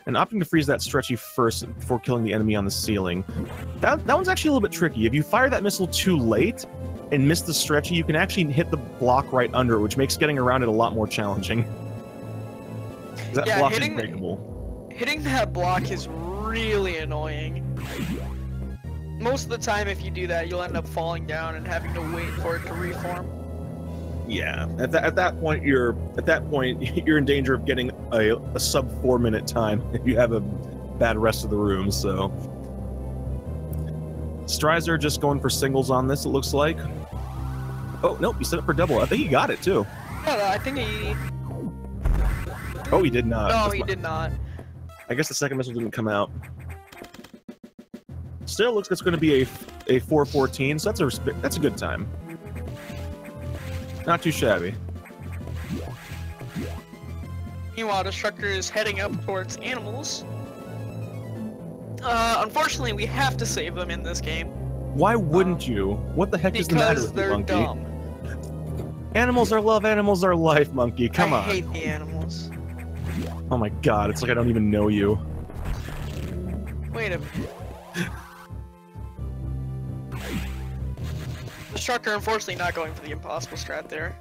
And opting to freeze that stretchy first before killing the enemy on the ceiling. That one's actually a little bit tricky. If you fire that missile too late and miss the stretchy, you can actually hit the block right under it, which makes getting around it a lot more challenging. That block is breakable. Hitting that block is really annoying. Most of the time, if you do that, you'll end up falling down and having to wait for it to reform. Yeah, at that point you're in danger of getting a sub 4-minute time if you have a bad rest of the room. So Strizer just going for singles on this. It looks like. Oh nope, he set up for double. I think he got it too. Yeah, I think he. Oh, he did not. No, he did not. I guess the second missile didn't come out. Still looks like it's going to be a 414, so that's a good time. Not too shabby. Meanwhile, Destructor is heading up towards animals. Unfortunately, we have to save them in this game. Why wouldn't you? What the heck is the matter with you, Monkey? Because they're dumb. Animals are love, animals are life, Monkey. Come on. I hate the animals. Oh my god, it's like I don't even know you. Wait a minute. Destructor, unfortunately, not going for the impossible strat there.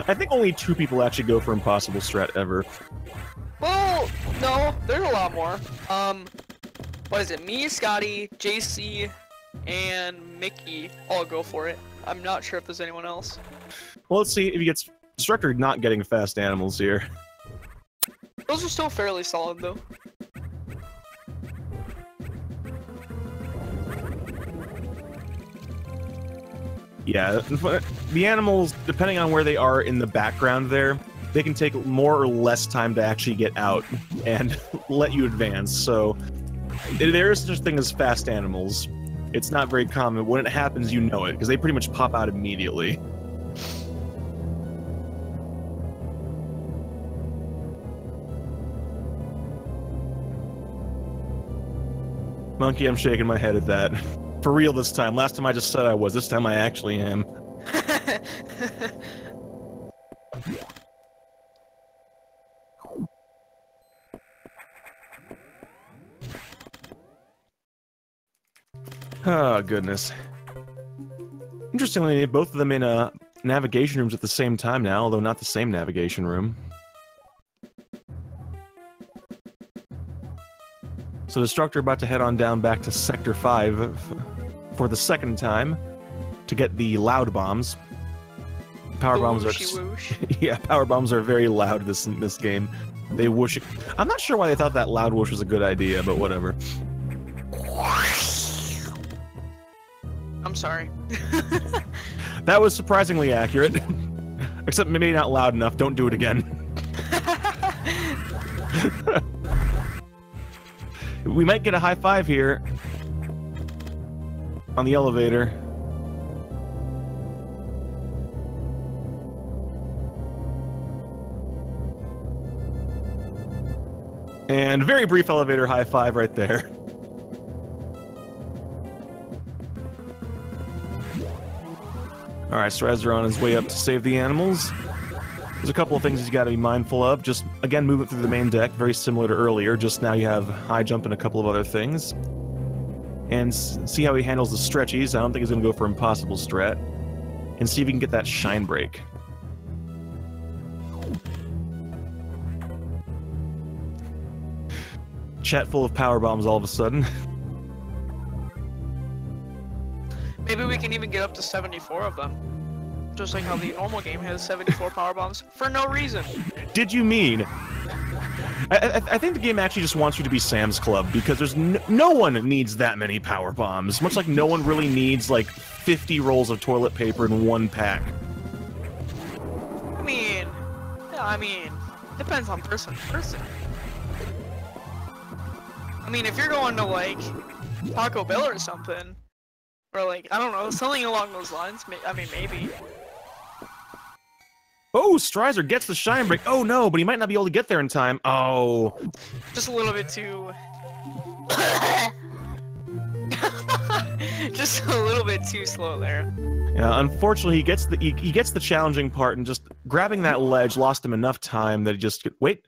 I think only 2 people actually go for impossible strat ever. Well, no, there's a lot more. What is it? Me, Scotty, JC, and Mickey all go for it. I'm not sure if there's anyone else. Well, let's see if he gets Destructor not getting fast animals here. Those are still fairly solid, though. Yeah, the animals, depending on where they are in the background there, they can take more or less time to actually get out and let you advance, so there is such a thing as fast animals. It's not very common. When it happens, you know it, because they pretty much pop out immediately. Monkey, I'm shaking my head at that. For real this time. Last time I just said I was. This time I actually am. Oh, goodness. Interestingly, both of them in navigation rooms at the same time now, although not the same navigation room. So Destructor about to head on down back to Sector 5 for the second time to get the loud bombs. Power bombs are yeah, power bombs are very loud in this game. They whoosh. I'm not sure why they thought that loud whoosh was a good idea, but whatever. I'm sorry. That was surprisingly accurate. Except maybe not loud enough. Don't do it again. We might get a high five here on the elevator. And very brief elevator high five right there. Alright, Strizer on his way up to save the animals. There's a couple of things he's got to be mindful of. Just, again, moving through the main deck, very similar to earlier. Just now you have high jump and a couple of other things. And see how he handles the stretchies. I don't think he's going to go for impossible strat. And see if he can get that shine break. Chat full of power bombs all of a sudden. Maybe we can even get up to 74 of them. Just like how the normal game has 74 power bombs for no reason. Did you mean? I think the game actually just wants you to be Sam's Club, because there's no one needs that many power bombs. Much like no one really needs like 50 rolls of toilet paper in one pack. I mean, depends on person to person. I mean, if you're going to like Taco Bell or something, or like, I don't know, something along those lines, I mean, maybe. Oh, Strizer gets the shine break. Oh no, but he might not be able to get there in time. Oh. Just a little bit too... Just a little bit too slow there. Yeah, unfortunately, he gets the challenging part, and just grabbing that ledge lost him enough time that he just... Wait.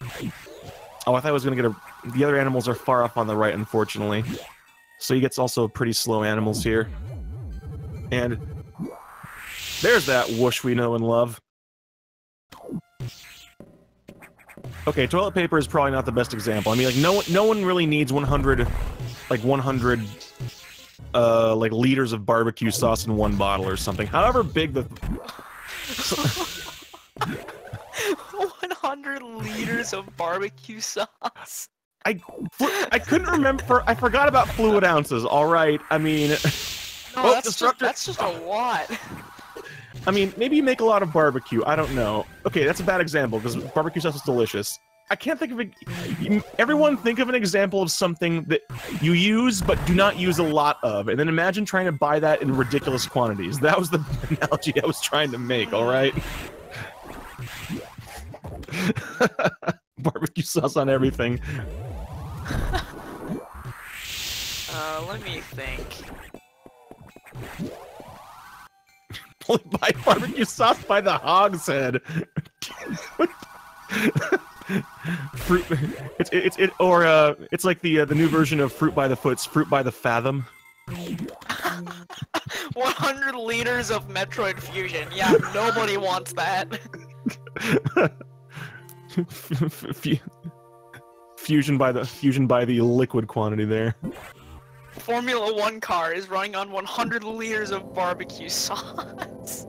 Oh, I thought I was going to get a... The other animals are far off on the right, unfortunately. So he gets also pretty slow animals here. And there's that whoosh we know and love. Okay, toilet paper is probably not the best example. I mean, like, no one really needs 100 like liters of barbecue sauce in one bottle or something. However big the 100 liters of barbecue sauce. I couldn't remember. I forgot about fluid ounces. All right, I mean, no, that's just a lot. I mean, maybe you make a lot of barbecue. I don't know. Okay, that's a bad example, because barbecue sauce is delicious. I can't think of it. Everyone think of an example of something that you use but do not use a lot of, and then imagine trying to buy that in ridiculous quantities. That was the analogy I was trying to make, alright? Barbecue sauce on everything. Let me think. By barbecue sauce by the hog's head. Fruit. It's like the new version of fruit by the foot's fruit by the fathom. 100 liters of Metroid fusion. Yeah, nobody wants that. Fusion by the liquid quantity there. Formula 1 car is running on 100 liters of barbecue sauce.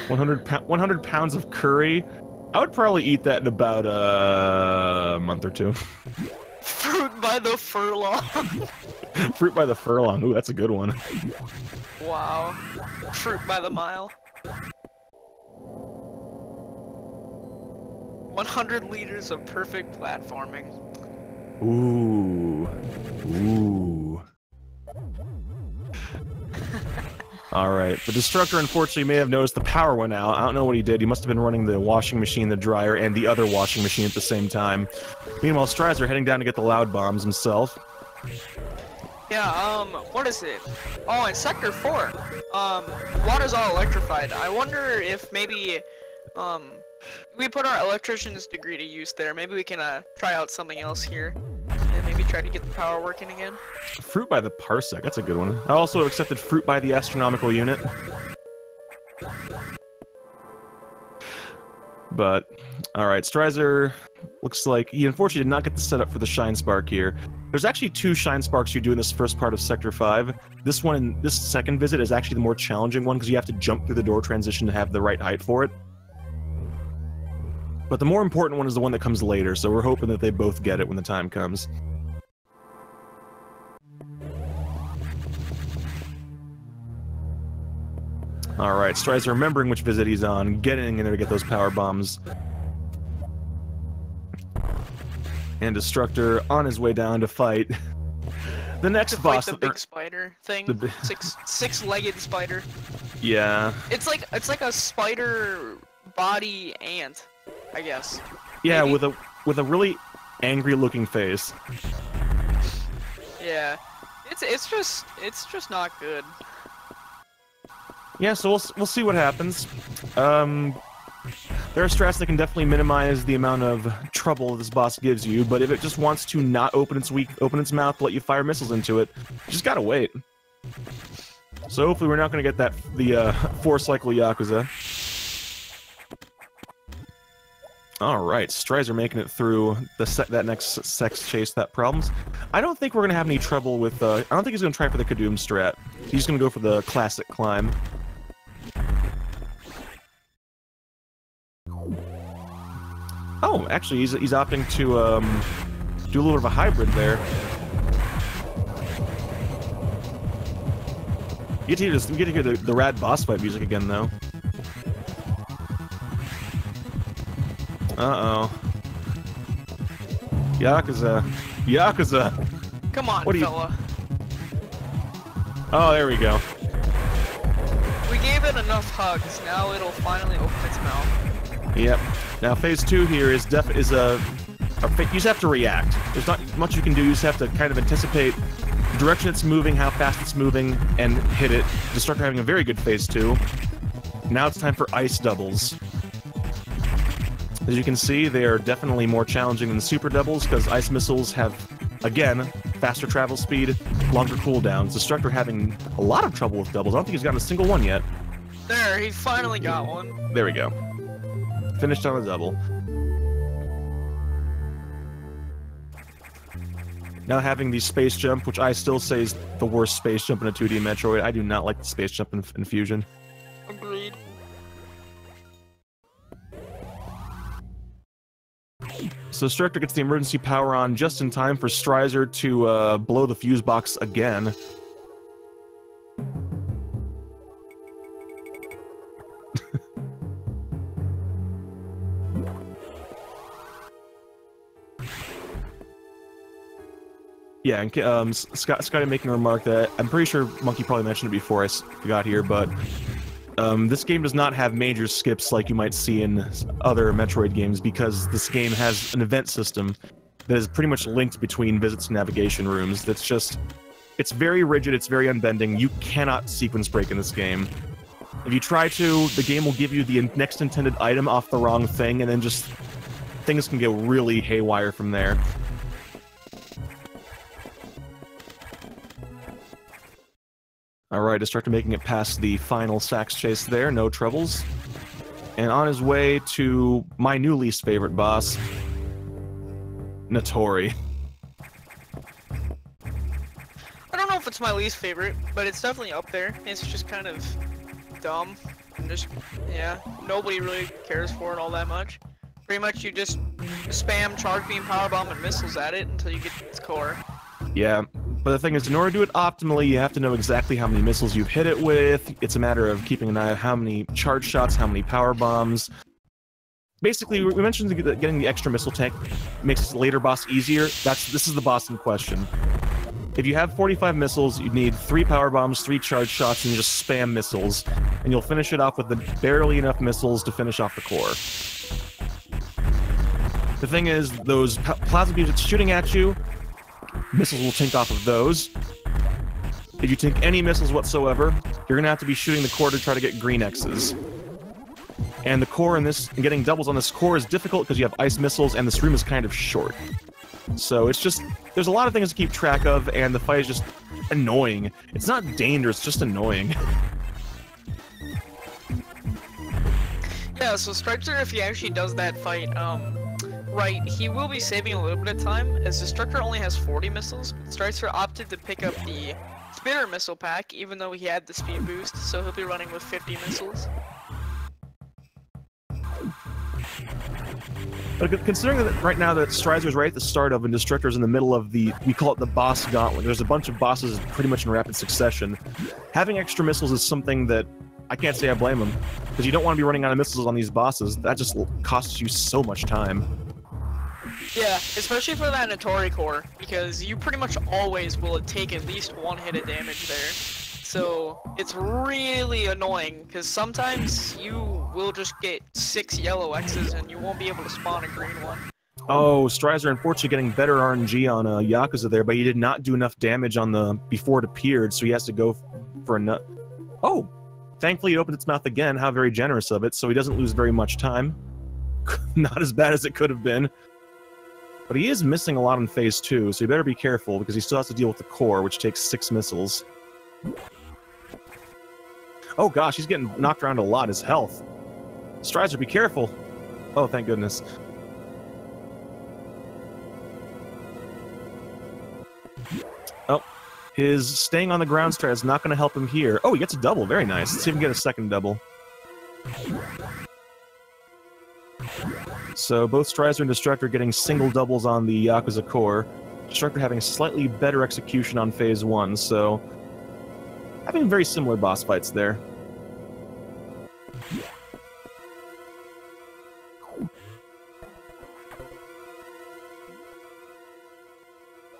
100 pounds of curry. I would probably eat that in about a month or two. Fruit by the furlong. Fruit by the furlong. Ooh, that's a good one. Wow. Fruit by the mile. 100 liters of perfect platforming. Ooh. Ooh. Alright, the Destructor unfortunately may have noticed the power went out. I don't know what he did. He must have been running the washing machine, the dryer, and the other washing machine at the same time. Meanwhile, Strizer heading down to get the loud bombs himself. Yeah, what is it? Oh, in Sector 4, water's all electrified. I wonder if maybe, we put our electrician's degree to use there. Maybe we can, try out something else here. And maybe try to get the power working again. Fruit by the parsec, that's a good one. I also accepted fruit by the astronomical unit. But, alright, Strizer looks like he unfortunately did not get the setup for the Shine Spark here. There's actually 2 Shine Sparks you do in this first part of Sector 5. This one, this second visit, is actually the more challenging one because you have to jump through the door transition to have the right height for it. But the more important one is the one that comes later, so we're hoping that they both get it when the time comes. Alright, Strizer remembering which visit he's on, getting in there to get those power bombs. And Destructor on his way down to fight the next boss. The big spider thing. Six-legged spider. Yeah. It's like a spider body ant, I guess. Yeah, maybe? with a really angry-looking face. Yeah, it's just not good. Yeah, so we'll see what happens. There are strats that can definitely minimize the amount of trouble this boss gives you, but if it just wants to not open its mouth, let you fire missiles into it, you just gotta wait. So hopefully we're not gonna get the 4-cycle Yakuza. Alright, Strizer making it through that next sex chase that problems. I don't think we're gonna have any trouble with, I don't think he's gonna try for the Kadoom strat. He's gonna go for the classic climb. Oh, actually, he's opting to do a little bit of a hybrid there. We get to hear the rad boss fight music again, though. Uh-oh. Yakuza. Yakuza! Come on, fella. Oh, there we go. We gave it enough hugs, now it'll finally open its mouth. Yep. Now, phase 2 here is you just have to react. There's not much you can do, you just have to kind of anticipate the direction it's moving, how fast it's moving, and hit it. Destructor having a very good phase 2. Now it's time for ice doubles. As you can see, they are definitely more challenging than the super doubles, because ice missiles have, again, faster travel speed, longer cooldowns. Destructor having a lot of trouble with doubles. I don't think he's gotten a single one yet. There, he finally got one. There we go. Finished on a double. Now having the space jump, which I still say is the worst space jump in a 2D Metroid. I do not like the space jump in Fusion. Agreed. So Destructor gets the emergency power on just in time for Strizer to blow the fuse box again. Yeah, and Scotty making a remark that I'm pretty sure Monkey probably mentioned it before I got here, but this game does not have major skips like you might see in other Metroid games because this game has an event system that is pretty much linked between visits and navigation rooms. It's It's very rigid, it's very unbending. You cannot sequence break in this game. If you try to, the game will give you the next intended item off the wrong thing, and then just things can get really haywire from there. Alright, Destructor making it past the final sax chase there, no troubles. And on his way to my new least favorite boss, Notori. I don't know if it's my least favorite, but it's definitely up there. It's just kind of dumb. And just, yeah, nobody really cares for it all that much. Pretty much you just spam charge beam, power bomb, and missiles at it until you get its core. Yeah, but the thing is, in order to do it optimally, you have to know exactly how many missiles you've hit it with. It's a matter of keeping an eye on how many charge shots, how many power bombs. Basically, we mentioned that getting the extra missile tank makes the later boss easier. This is the boss in question. If you have 45 missiles, you need 3 power bombs, 3 charge shots, and just spam missiles. And you'll finish it off with barely enough missiles to finish off the core. The thing is, those plasma beams that's shooting at you, missiles will tink off of those. If you tink any missiles whatsoever, you're going to have to be shooting the core to try to get green X's. And the core in this, getting doubles on this core is difficult because you have ice missiles and this room is kind of short. So it's just, there's a lot of things to keep track of, and the fight is just annoying. It's not dangerous, it's just annoying. Yeah, so Strizer, if he actually does that fight, right, he will be saving a little bit of time, as Destructor only has 40 missiles. Strizer opted to pick up the Spitter missile pack, even though he had the speed boost, so he'll be running with 50 missiles. But considering that right now that Strizer's right at the start of and Destructor's in the middle of the, we call it the boss gauntlet, there's a bunch of bosses pretty much in rapid succession, having extra missiles is something that I can't say I blame him, because you don't want to be running out of missiles on these bosses. That just costs you so much time. Yeah, especially for that Notori core, because you pretty much always will take at least 1 hit of damage there. So it's really annoying, because sometimes you will just get 6 yellow X's and you won't be able to spawn a green one. Oh, Strizer unfortunately getting better RNG on Yakuza there, but he did not do enough damage on the before it appeared, so he has to go for a nut. Oh! Thankfully it opened its mouth again, how very generous of it, so he doesn't lose very much time. Not as bad as it could have been. But he is missing a lot in phase 2, so you better be careful, because he still has to deal with the core, which takes 6 missiles. Oh gosh, he's getting knocked around a lot, his health. Strizer, be careful! Oh, thank goodness. Oh, his staying on the ground strat is not going to help him here. Oh, he gets a double, very nice. Let's see if we can get a second double. So both Strizer and Destructor getting single doubles on the Yakuza core. Destructor having a slightly better execution on phase 1, so having very similar boss fights there.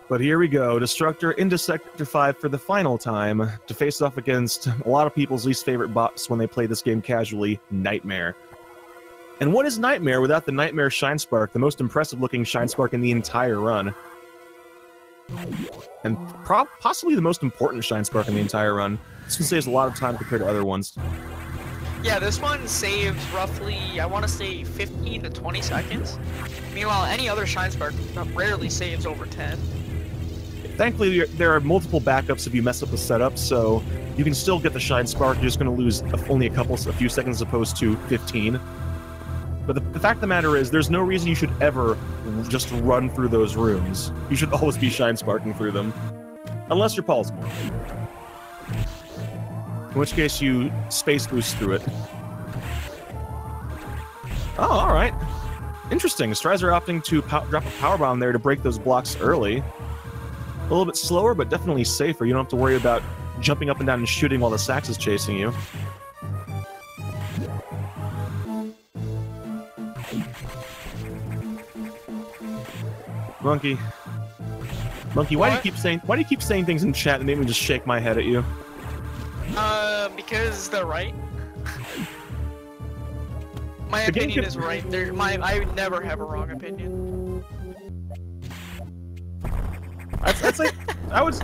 But here we go, Destructor into Sector 5 for the final time, to face off against a lot of people's least favorite boss when they play this game casually, Nightmare. And what is Nightmare without the Nightmare Shine Spark, the most impressive looking Shine Spark in the entire run? And possibly the most important Shine Spark in the entire run. This one saves a lot of time compared to other ones. Yeah, this one saves roughly, I want to say 15 to 20 seconds. Meanwhile, any other Shine Spark rarely saves over 10. Thankfully, there are multiple backups if you mess up the setup, so you can still get the Shine Spark. You're just going to lose only a few seconds as opposed to 15. But the fact of the matter is, there's no reason you should ever just run through those rooms. You should always be Shine Sparking through them. Unless you're Paul's More. In which case you space boost through it. Oh, alright. Interesting. Strizer opting to drop a power bomb there to break those blocks early. A little bit slower, but definitely safer. You don't have to worry about jumping up and down and shooting while the sax is chasing you. Monkey, why do you keep saying things in chat and make me just shake my head at you? Because they're right. My opinion is right. I never have a wrong opinion. I That's like I would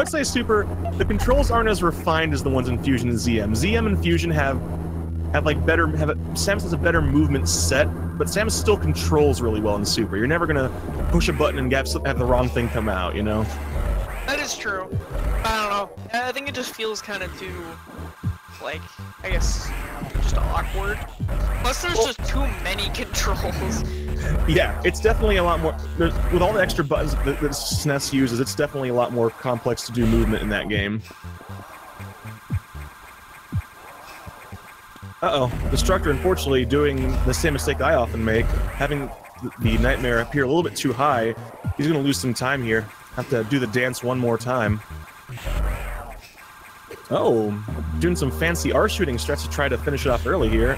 say Super. The controls aren't as refined as the ones in Fusion and ZM. ZM and Fusion have like better Samus has a better movement set, but Samus still controls really well in Super. You're never gonna push a button and have the wrong thing come out, you know? That is true. I don't know. I think it just feels kind of too, like, I guess, just awkward. Plus, there's just too many controls. Yeah, it's definitely a lot more. With all the extra buttons that SNES uses, it's definitely a lot more complex to do movement in that game. Uh-oh, Destructor, unfortunately, doing the same mistake I often make, having the Nightmare appear a little bit too high. He's gonna lose some time here. Have to do the dance one more time. Oh, doing some fancy R-shooting strats to try to finish it off early here.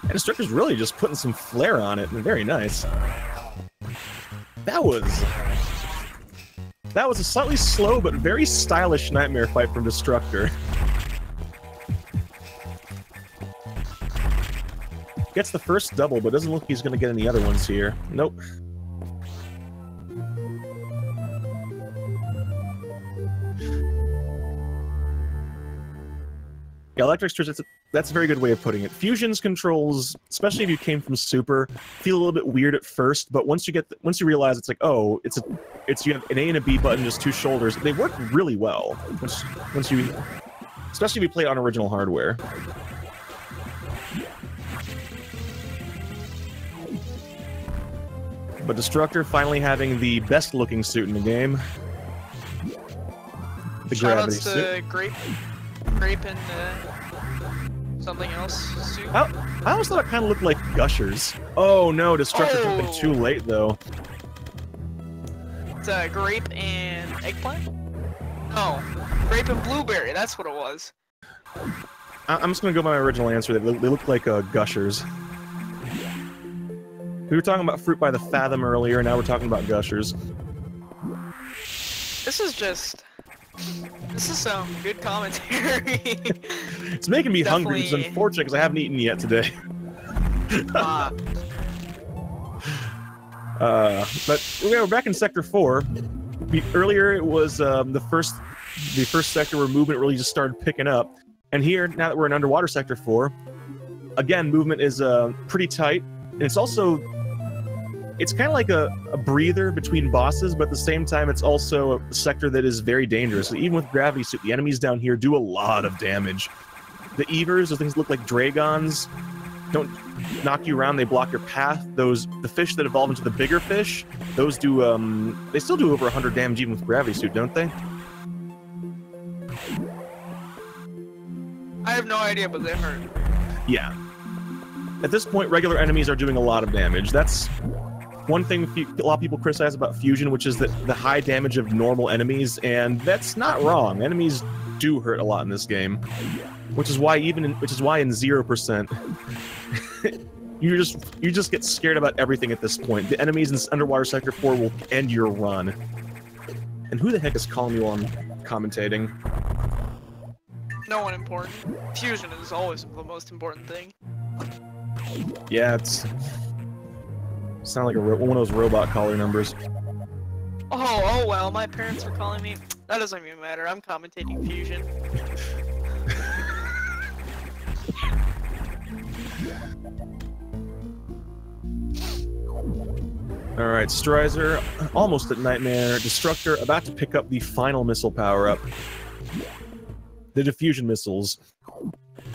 And Destructor's really just putting some flair on it, and very nice. That was a slightly slow but very stylish Nightmare fight from Destructor. Gets the first double, but doesn't look like he's going to get any other ones here. Nope. Yeah, Electric Striz, that's a very good way of putting it. Fusion's controls, especially if you came from Super, feel a little bit weird at first, but once you realize it's like, oh, it's you have an A and a B button, just two shoulders. They work really well once you, especially if you play it on original hardware. But Destructor finally having the best-looking suit in the game. The gravity suit. Grape and something else suit. I always thought it kind of looked like Gushers. Oh no, Destructor took them too late though. It's grape and eggplant? No, grape and blueberry. That's what it was. I'm just gonna go by my original answer. They look like Gushers. We were talking about Fruit by the Fathom earlier, now we're talking about Gushers. This is some good commentary. It's making me hungry, which is unfortunate because I haven't eaten yet today. But we're back in Sector 4. Earlier it was the first sector where movement really just started picking up. And here, now that we're in Underwater Sector 4, again, movement is pretty tight. And it's also... It's kind of like a breather between bosses, but at the same time, it's also a sector that is very dangerous. So even with Gravity Suit, the enemies down here do a lot of damage. The Evers, those things that look like Dragons, don't knock you around, they block your path. The fish that evolve into the bigger fish, those do, they still do over 100 damage even with Gravity Suit, don't they? I have no idea, but they hurt. Yeah. At this point, regular enemies are doing a lot of damage. That's one thing a lot of people criticize about Fusion, which is that the high damage of normal enemies, and that's not wrong. Enemies do hurt a lot in this game, which is why in 0%, you just get scared about everything at this point. The enemies in Underwater Sector 4 will end your run. And who the heck is calling me while I'm commentating? No one important. Fusion is always the most important thing. Yeah, it's sound like one of those robot caller numbers. Oh well, my parents are calling me. That doesn't even matter. I'm commentating Fusion. Alright, Strizer, almost at Nightmare. Destructor about to pick up the final missile power-up. The diffusion missiles.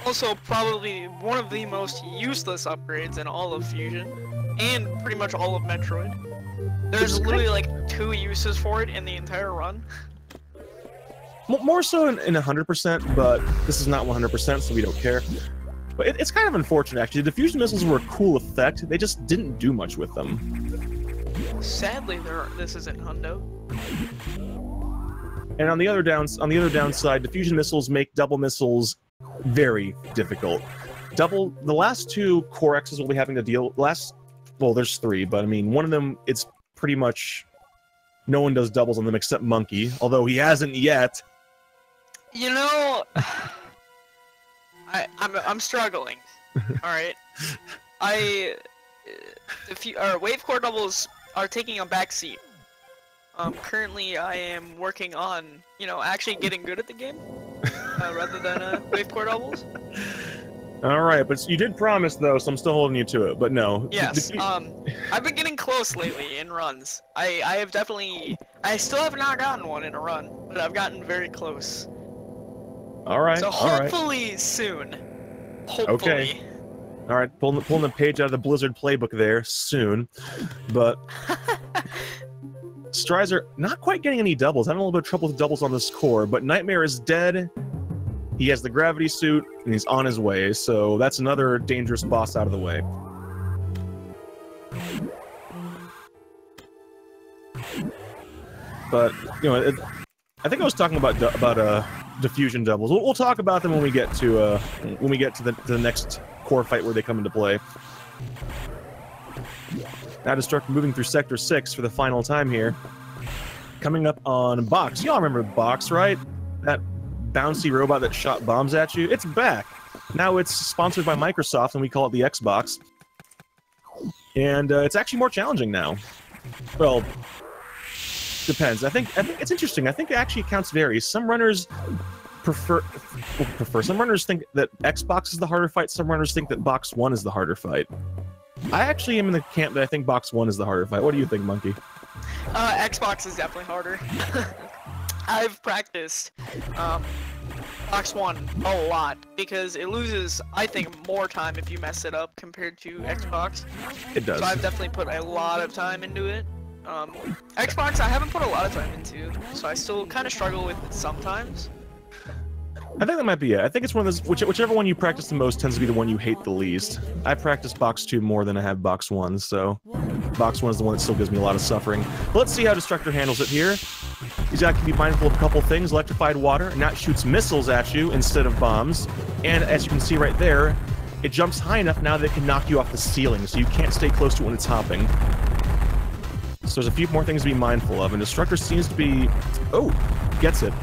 Also, probably one of the most useless upgrades in all of Fusion, and pretty much all of Metroid. There's literally like 2 uses for it in the entire run. More so in 100%, but this is not 100%, so we don't care. But it's kind of unfortunate, actually. The diffusion missiles were a cool effect, they just didn't do much with them. Sadly, this isn't Hundo. And on the other downside, diffusion missiles make double missiles very difficult. The last 2 Core X's will be having to deal... Well, there's 3, but I mean, one of them, it's pretty much... No one does doubles on them except Monkey, although he hasn't yet. You know... I'm struggling. Alright. Wave core doubles are taking a back seat. Currently I am working on, you know, actually getting good at the game, rather than wave core doubles. All right, but you did promise though, so I'm still holding you to it. But no. Yes. I've been getting close lately in runs. I have definitely. I still have not gotten one in a run, but I've gotten very close. All right. So hopefully soon. Hopefully. Okay. All right, pulling the page out of the Blizzard playbook there soon, but Strizer not quite getting any doubles. Having a little bit of trouble with doubles on this core, but Nightmare is dead. He has the gravity suit, and he's on his way, so that's another dangerous boss out of the way. But, you know, I think I was talking about diffusion doubles. We'll talk about them when we get to the next core fight where they come into play. Now Destructor moving through Sector 6 for the final time here. Coming up on Box. Y'all remember Box, right? That bouncy robot that shot bombs at you? It's back. Now it's sponsored by Microsoft, and we call it the Xbox. And it's actually more challenging now. Well, depends. I think it's interesting. I think actually accounts vary. Some runners prefer. Some runners think that Xbox is the harder fight. Some runners think that Box 1 is the harder fight. I actually am in the camp that I think Box 1 is the harder fight. What do you think, Monkey? Xbox is definitely harder. I've practiced Box 1 a lot because it loses, I think, more time if you mess it up compared to Xbox. It does. So I've definitely put a lot of time into it. Xbox I haven't put a lot of time into, so I still kind of struggle with it sometimes. I think that might be it. I think it's one of those, whichever one you practice the most tends to be the one you hate the least. I practice Box 2 more than I have Box 1, so Box 1 is the one that still gives me a lot of suffering. But let's see how Destructor handles it here. He's got to be mindful of a couple things. Electrified water, and that shoots missiles at you instead of bombs. And as you can see right there, it jumps high enough now that it can knock you off the ceiling, so you can't stay close to it when it's hopping. So there's a few more things to be mindful of, and Destructor seems to be... Oh, gets it.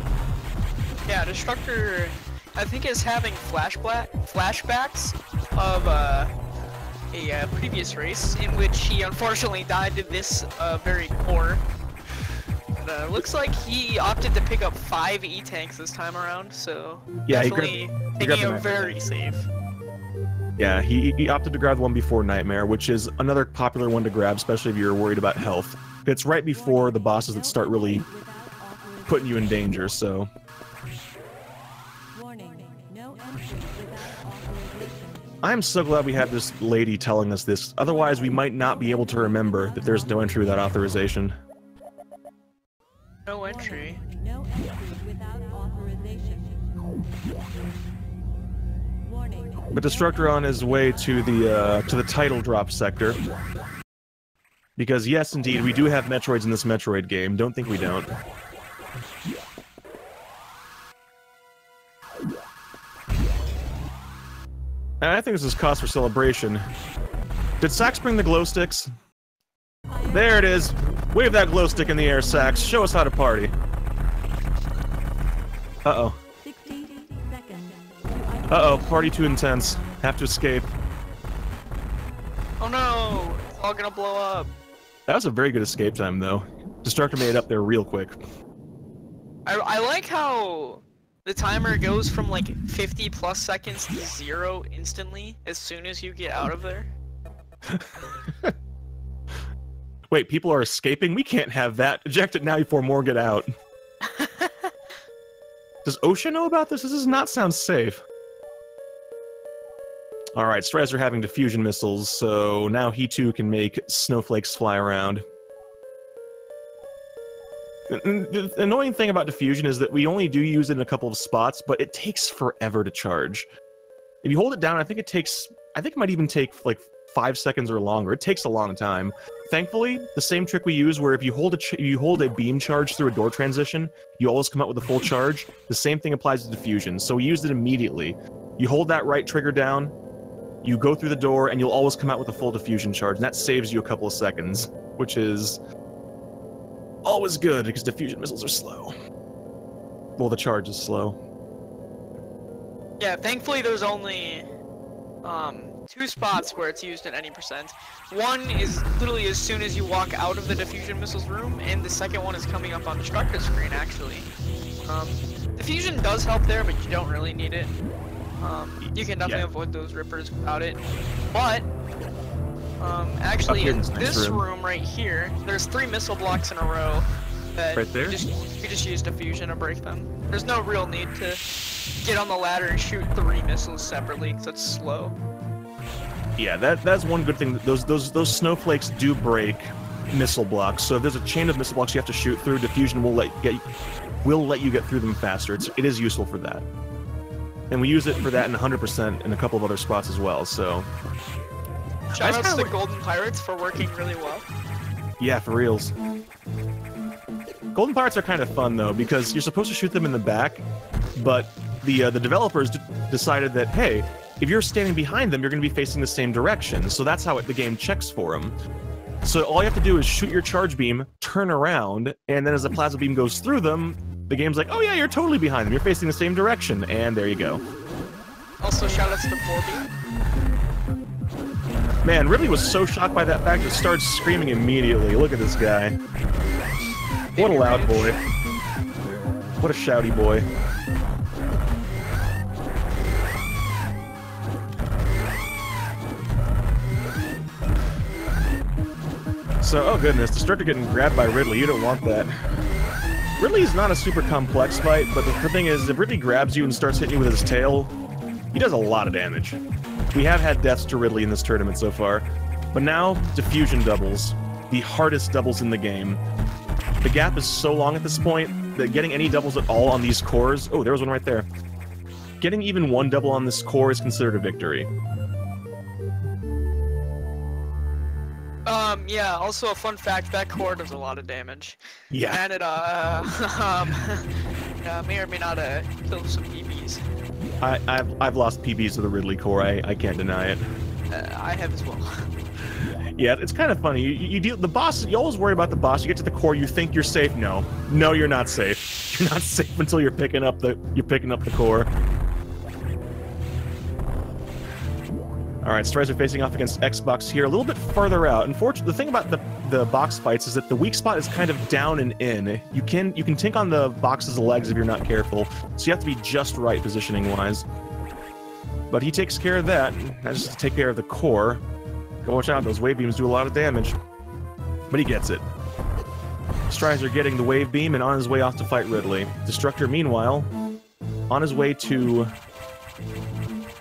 Yeah, Destructor, I think, is having flashbacks of a previous race in which he unfortunately died to this very core. But, looks like he opted to pick up 5 E-tanks this time around, so yeah, definitely taking it very safe. Yeah, he opted to grab one before Nightmare, which is another popular one to grab, especially if you're worried about health. It's right before the bosses that start really putting you in danger, so... I'm so glad we have this lady telling us this. Otherwise, we might not be able to remember that there's no entry without authorization. No entry. No entry without authorization. Warning. But Destructor on his way to the title drop sector. Because yes, indeed, we do have Metroids in this Metroid game. Don't think we don't. And I think this is cause for celebration. Did Sax bring the glow sticks? There it is! Wave that glow stick in the air, Sax. Show us how to party. Uh-oh. 60 seconds. Uh-oh, party too intense. Have to escape. Oh no! It's all gonna blow up. That was a very good escape time, though. Destructor made it up there real quick. I like how the timer goes from like 50 plus seconds to 0 instantly as soon as you get out of there. Wait, people are escaping? We can't have that. Eject it now before more get out. Does OSHA know about this? This does not sound safe. Alright, Strizer having diffusion missiles, so now he too can make snowflakes fly around. The annoying thing about diffusion is that we only do use it in a couple of spots, but it takes forever to charge. If you hold it down, I think it might even take like 5 seconds or longer. It takes a long time. Thankfully, the same trick we use where if you hold a beam charge through a door transition, you always come out with a full charge. The same thing applies to diffusion, so we used it immediately. You hold that right trigger down, you go through the door, and you'll always come out with a full diffusion charge, and that saves you a couple of seconds, which is always good, because diffusion missiles are slow. Well, the charge is slow. Yeah, thankfully there's only two spots where it's used at any percent. One is literally as soon as you walk out of the diffusion missiles room, and the second one is coming up on Destructor's screen, actually. Diffusion does help there, but you don't really need it. You can definitely avoid those rippers without it. But, actually, in this room right here, there's 3 missile blocks in a row that right there? you just use diffusion to break them. There's no real need to get on the ladder and shoot 3 missiles separately, because it's slow. Yeah, that's one good thing. Those snowflakes do break missile blocks. So if there's a chain of missile blocks you have to shoot through, diffusion will let you get through them faster. It is useful for that. And we use it for that in 100% in a couple of other spots as well, so... Shoutouts to Golden Pirates for working really well. Yeah, for reals. Golden Pirates are kind of fun, though, because you're supposed to shoot them in the back, but the developers decided that, hey, if you're standing behind them, you're going to be facing the same direction, so that's how the game checks for them. So all you have to do is shoot your charge beam, turn around, and then as the plasma beam goes through them, the game's like, oh yeah, you're totally behind them, you're facing the same direction, and there you go. Also, shoutouts to 4B. Man, Ridley was so shocked by that fact that started screaming immediately. Look at this guy. What a loud boy. What a shouty boy. So, oh goodness, Destructor getting grabbed by Ridley, you don't want that. Ridley's not a super complex fight, but the thing is, if Ridley grabs you and starts hitting you with his tail, he does a lot of damage. We have had deaths to Ridley in this tournament so far, but now, diffusion doubles. The hardest doubles in the game. The gap is so long at this point that getting any doubles at all on these cores... Oh, there was one right there. Getting even one double on this core is considered a victory. Yeah, also a fun fact, that core does a lot of damage. Yeah. And it, may or may not, kill some PBs. I've lost PBs to the Ridley core, I can't deny it. I have as well. Yeah, it's kind of funny. You deal the boss. You always worry about the boss. You get to the core, you think you're safe. No, you're not safe. You're not safe until you're picking up the core. All right, Strizer facing off against Xbox here, a little bit further out. Unfortunately, the thing about the box fights is that the weak spot is kind of down and in. You can tink on the box's legs if you're not careful, so you have to be just right positioning wise. But he takes care of that. Not just to take care of the core. Go watch out, those wave beams do a lot of damage. But he gets it. Strizer getting the wave beam and on his way off to fight Ridley. Destructor, meanwhile, on his way to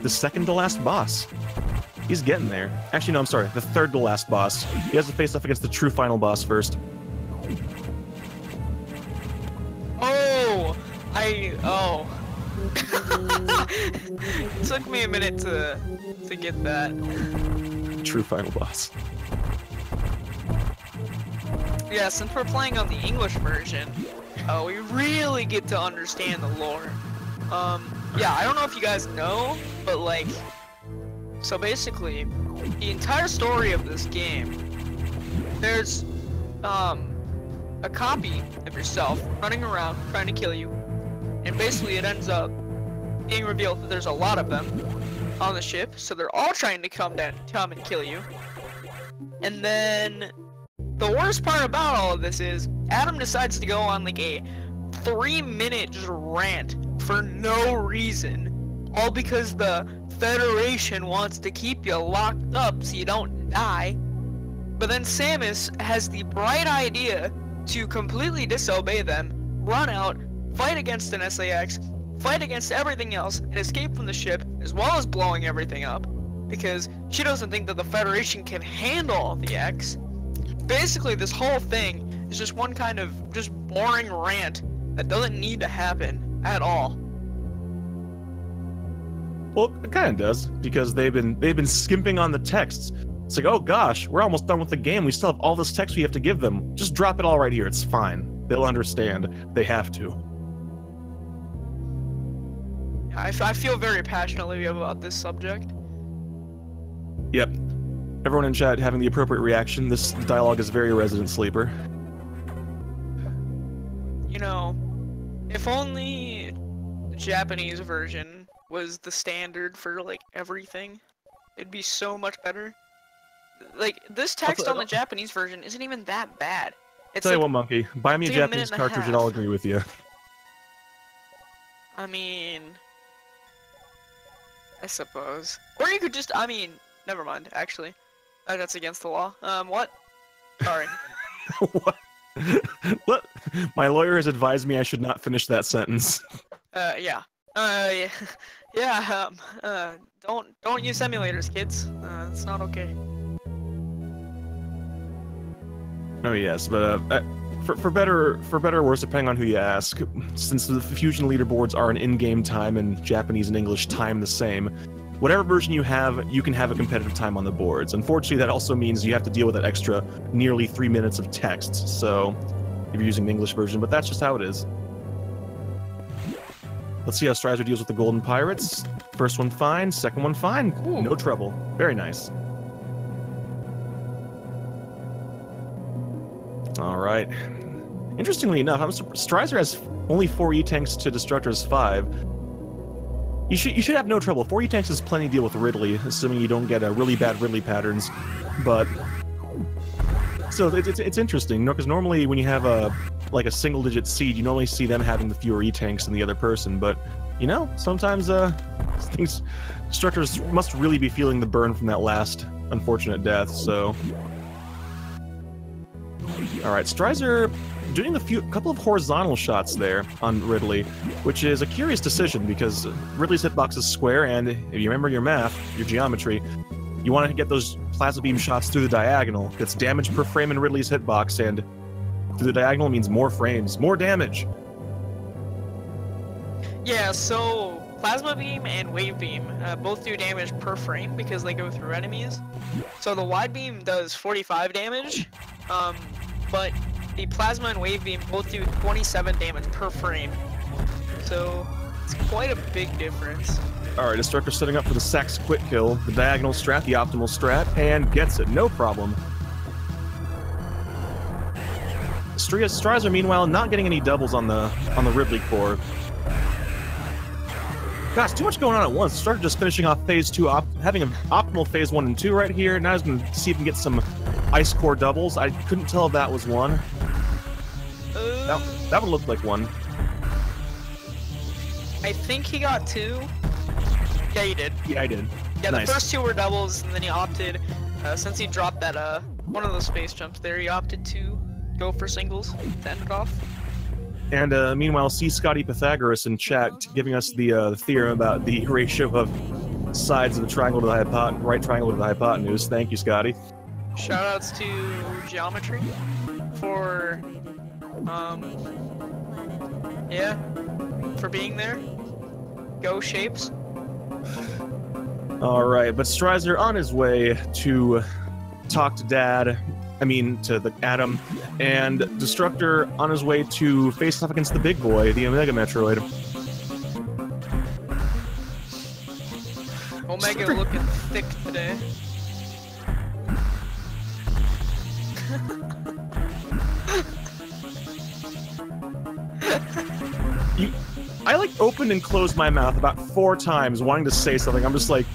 the second to last boss. He's getting there. Actually, no, I'm sorry. The third to last boss. He has to face off against the true final boss first. Oh! It took me a minute to get that. True final boss. Yeah, since we're playing on the English version, we really get to understand the lore. Yeah, I don't know if you guys know, but like, so basically, the entire story of this game, there's a copy of yourself running around trying to kill you, and basically it ends up being revealed that there's a lot of them on the ship, so they're all trying to come and kill you. And then the worst part about all of this is Adam decides to go on like a 3-minute just rant for no reason, all because the Federation wants to keep you locked up so you don't die. But then Samus has the bright idea to completely disobey them, run out, fight against an SAX, fight against everything else, and escape from the ship, as well as blowing everything up, because she doesn't think that the Federation can handle the X. Basically, this whole thing is just one kind of just boring rant that doesn't need to happen at all. Well, it kind of does, because they've been skimping on the texts. It's like, oh gosh, we're almost done with the game. We still have all this text we have to give them. Just drop it all right here. It's fine. They'll understand. They have to. I feel very passionately about this subject. Yep. Everyone in chat having the appropriate reaction. This dialogue is very Resident Sleeper. You know, if only the Japanese version was the standard for, like, everything. It'd be so much better. Like, this text on the Japanese version isn't even that bad. It's Tell you like, what, Monkey, buy me a it's like a Japanese minute and a cartridge and I'll half. agree with you. I mean, I suppose. Or you could just, I mean, never mind, actually. That's against the law. What? Sorry. What? What? My lawyer has advised me I should not finish that sentence. Yeah. Yeah. Yeah, don't use simulators, kids. It's not okay. Oh yes, but for better or worse, depending on who you ask, since the Fusion leaderboards are an in-game time and Japanese and English time the same, whatever version you have, you can have a competitive time on the boards. Unfortunately, that also means you have to deal with that extra nearly 3 minutes of text, so if you're using the English version, but that's just how it is. Let's see how Strizer deals with the Golden Pirates. First one fine, second one fine. Ooh. No trouble. Very nice. Alright. Interestingly enough, Strizer has only 4 E-Tanks to Destructor's 5. You should have no trouble. 4 E-Tanks is plenty to deal with Ridley, assuming you don't get really bad Ridley patterns. But so it's interesting, you know, because normally when you have a single-digit seed, you normally see them having the fewer E-Tanks than the other person. But you know, sometimes Destructors must really be feeling the burn from that last unfortunate death. So, all right, Strizer doing a couple of horizontal shots there on Ridley, which is a curious decision because Ridley's hitbox is square, and if you remember your math, your geometry, you want to get those plasma beam shots through the diagonal. That's damage per frame in Ridley's hitbox, and through the diagonal means more frames, more damage. Yeah, so plasma beam and wave beam both do damage per frame because they go through enemies. So the wide beam does 45 damage, but the plasma and wave beam both do 27 damage per frame. So it's quite a big difference. Alright, Destructor setting up for the Sax quick kill, the diagonal strat, the optimal strat, and gets it, no problem. Strizer, meanwhile, not getting any doubles on the Ridley core. Gosh, too much going on at once. Destructor just finishing off phase 2, having an optimal phase 1 and 2 right here. Now he's going to see if he can get some ice core doubles. I couldn't tell if that was one. That one looked like one. I think he got 2. Yeah, he did. Yeah, I did. Yeah, nice. The first 2 were doubles, and then he opted, since he dropped that, one of those space jumps there, he opted to go for singles to end it off. And meanwhile, see Scotty Pythagoras in chat giving us the theorem about the ratio of sides of the triangle to the right triangle to the hypotenuse. Thank you, Scotty. Shoutouts to Geometry for, yeah, for being there. Go Shapes. Alright, but Strizer on his way to talk to Dad, to the Adam, and Destructor on his way to face off against the big boy, the Omega Metroid. Omega looking thick today. I opened and closed my mouth about 4 times wanting to say something. I'm just like,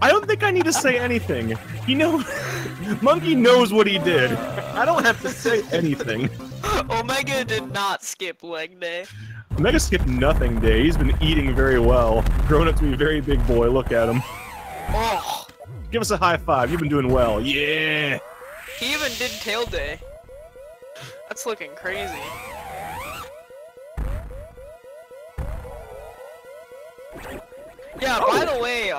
I don't think I need to say anything. You know, Monkey knows what he did. I don't have to say anything. Omega did not skip leg day. Omega skipped nothing day. He's been eating very well. Grown up to be a very big boy. Look at him. Oh. Give us a high five. You've been doing well. Yeah. He even did tail day. That's looking crazy. Yeah, by the way,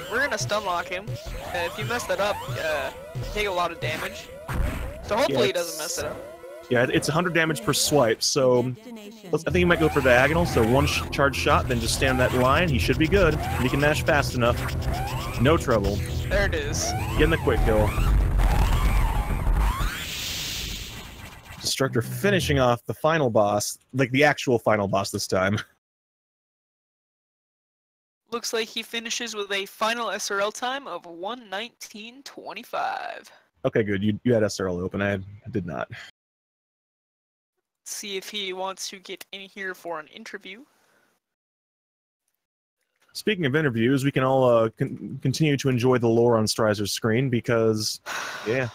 we're gonna stun lock him. If you mess that up, take a lot of damage. So hopefully he doesn't mess it up. Yeah, it's 100 damage per swipe, so I think he might go for diagonal, so 1 charge shot, then just stand that line. He should be good. He can mash fast enough. No trouble. There it is. Getting the quick kill. Destructor finishing off the final boss, like the actual final boss this time. Looks like he finishes with a final SRL time of 1:19:25. Okay, good. You had SRL open. I did not. See if he wants to get in here for an interview. Speaking of interviews, we can all continue to enjoy the lore on Strizer's screen because, yeah.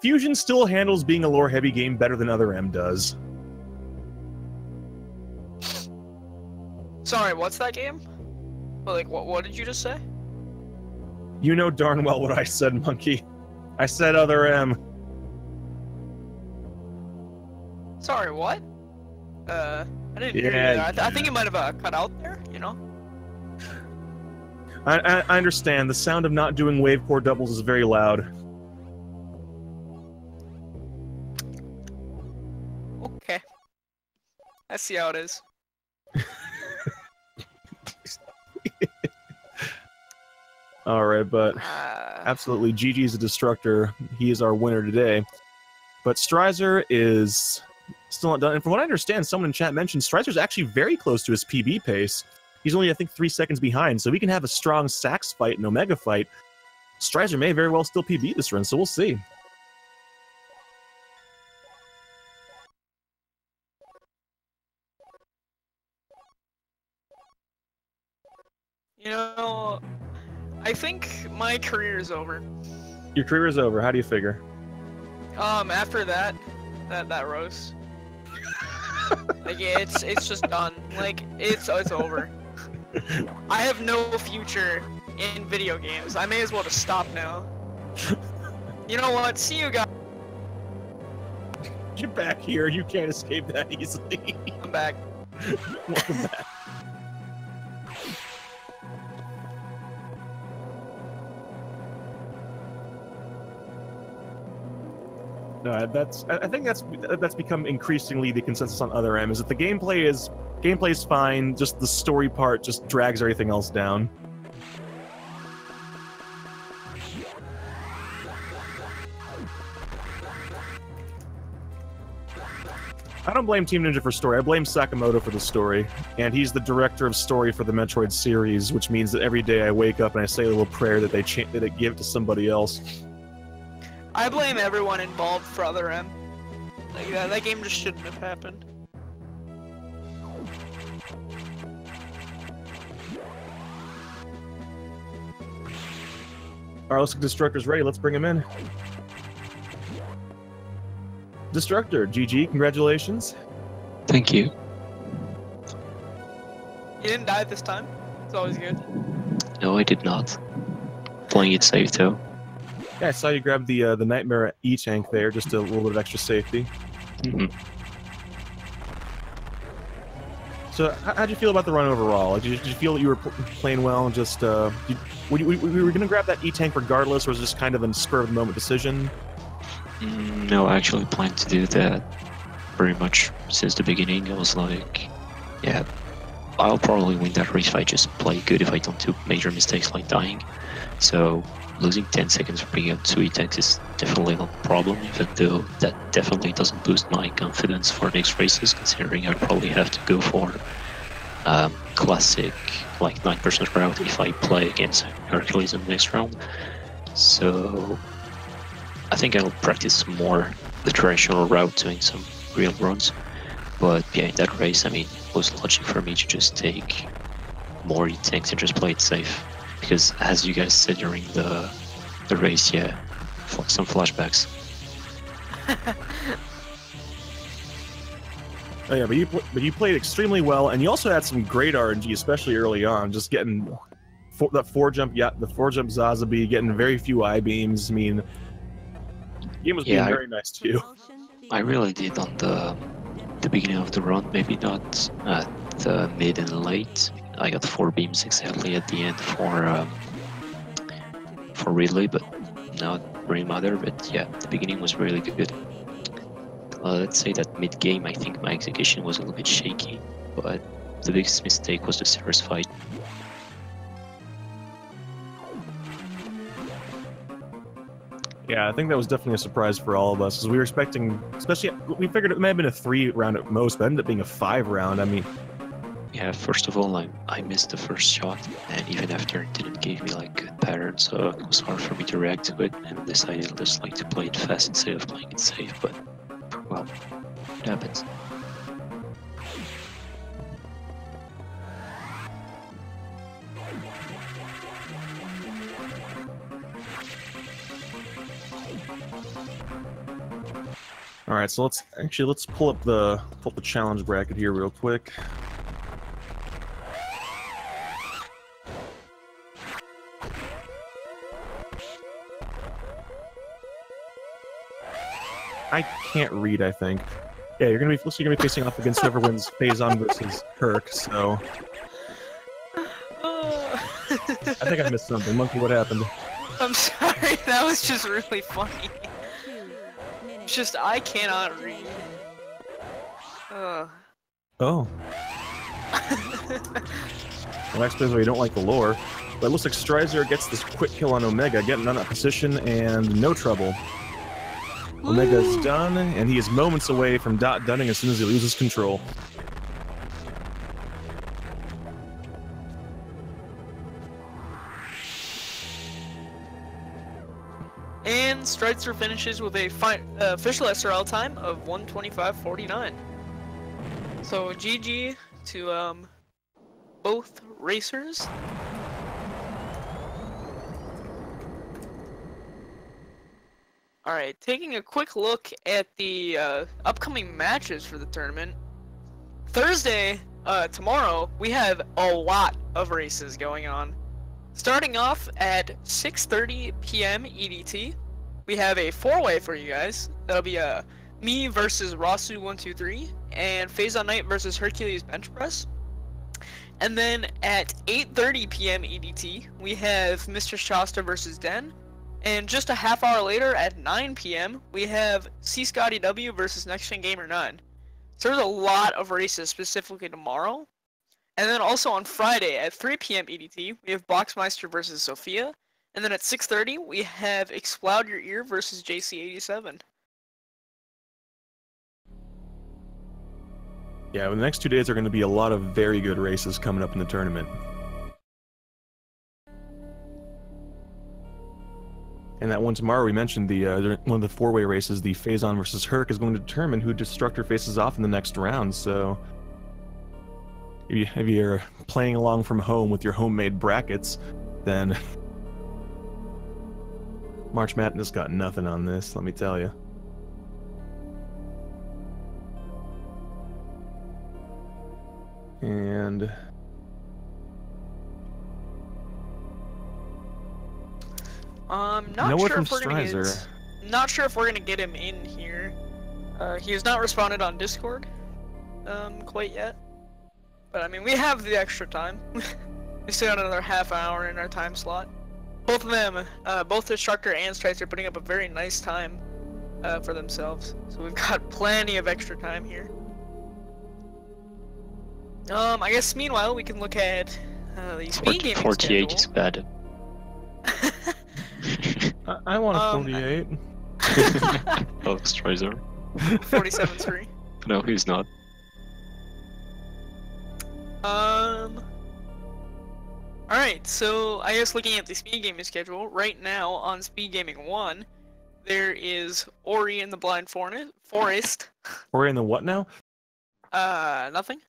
Fusion still handles being a lore-heavy game better than Other M does. Sorry, what's that game? Well, like, what did you just say? You know darn well what I said, Monkey. I said Other M. Sorry, what? I didn't hear you there. I think it might have cut out there, you know? I understand. The sound of not doing wave core doubles is very loud. Okay. I see how it is. Alright, but absolutely, GG's a Destructor. He is our winner today. But Strizer is still not done. And from what I understand, someone in chat mentioned Strizer's actually very close to his PB pace. He's only, I think, 3 seconds behind, so we can have a strong Sax fight and Omega fight. Strizer may very well still PB this run, so we'll see. You know, I think my career is over. Your career is over. How do you figure? After that roast, like it's just done. Like it's over. I have no future in video games. I may as well just stop now. You know what? See you guys. Get back here. You can't escape that easily. I'm back. Welcome back. No, I think that's become increasingly the consensus on Other M, is that the gameplay is fine, just the story part just drags everything else down. I don't blame Team Ninja for story, I blame Sakamoto for the story, and he's the director of story for the Metroid series, which means that every day I wake up and I say a little prayer that they give it to somebody else. I blame everyone involved for Other M. Like, that game just shouldn't have happened. Alright, looks like Destructor's ready. Let's bring him in. Destructor, GG, congratulations. Thank you. You didn't die this time. It's always good. No, I did not. Playing it safe though. Yeah, I saw you grab the Nightmare E-Tank there, just a little bit of extra safety. Mm-hmm. So, how'd you feel about the run overall? Like, did you feel that you were playing well? And just, were you going to grab that E-Tank regardless, or was it just kind of a spur-of-the-moment decision? No, I actually planned to do that pretty much since the beginning. I was like, yeah, I'll probably win that race if I just play good, if I don't do major mistakes like dying. So, losing 10 seconds for bringing out 2 E-Tanks is definitely not a problem, even though that definitely doesn't boost my confidence for next races, considering I'd probably have to go for classic, like 9% route if I play against Hercules in the next round. So I think I'll practice more the traditional route doing some real runs. But yeah, in that race, I mean, it was logic for me to just take more E-Tanks and just play it safe. Because as you guys said during the race, yeah, some flashbacks. Oh yeah, but you played extremely well, and you also had some great RNG, especially early on. Just getting the 4-jump Zazabi, getting very few I-beams. I mean, the game was being very nice to you. I really did on the beginning of the run, maybe not at the mid and late. I got 4 beams exactly at the end for relay, but not really matter. But yeah, the beginning was really good. Let's say that mid-game, I think my execution was a little bit shaky, but the biggest mistake was the Cirrus fight. Yeah, I think that was definitely a surprise for all of us, because we were expecting, especially, we figured it may have been a 3-round at most, but it ended up being a 5-round. I mean, yeah, first of all, I missed the first shot, and even after it didn't give me like good pattern, so it was hard for me to react to it, and decided just like to play it fast instead of playing it safe, but well, it happens. All right, so let's pull up the challenge bracket here real quick. I can't read, I think. Yeah, you're gonna be facing off against whoever wins Phazon versus Kirk, so I think I missed something. Monkey, what happened? I'm sorry, that was just really funny. 2 minutes. It's just, I cannot read. Oh. Well, that explains why you don't like the lore. But it looks like Strizer gets this quick kill on Omega, getting on that position, and no trouble. Omega's done, and he is moments away from dunning as soon as he loses control. And Strizer finishes with a official SRL time of 1:25:49. So GG to both racers. Alright, taking a quick look at the upcoming matches for the tournament. Thursday, tomorrow, we have a lot of races going on. Starting off at 6:30 p.m. EDT, we have a 4-way for you guys. That'll be me versus Rasu123 and Phazon Knight versus Hercules Bench Press. And then at 8:30 p.m. EDT, we have Mr. Shasta versus Den. And just a half hour later, at 9 p.m., we have C. Scotty W versus Next Gen Gamer 9. So there's a lot of races specifically tomorrow. And then also on Friday at 3 p.m. EDT, we have Boxmeister versus Sophia. And then at 6:30, we have Explode Your Ear versus JC87. Yeah, well, the next 2 days are going to be a lot of very good races coming up in the tournament. And that one tomorrow, we mentioned one of the 4-way races, the Phazon versus Herc, is going to determine who Destructor faces off in the next round. So, if you're playing along from home with your homemade brackets, then March Madness got nothing on this, let me tell you. And Not sure if we're gonna get him in here. He has not responded on Discord, quite yet. But I mean, we have the extra time. We still got another half hour in our time slot. Both of them, both Destructor and Strizer, are putting up a very nice time for themselves. So we've got plenty of extra time here. I guess meanwhile we can look at the speed gaming 48 schedule. is bad. I want a 48. Oh, Strizer. 47's free. No, he's not. Alright, so I guess looking at the speed gaming schedule, right now on Speed Gaming 1, there is Ori in the Blind Forest. Ori in the what now? Nothing.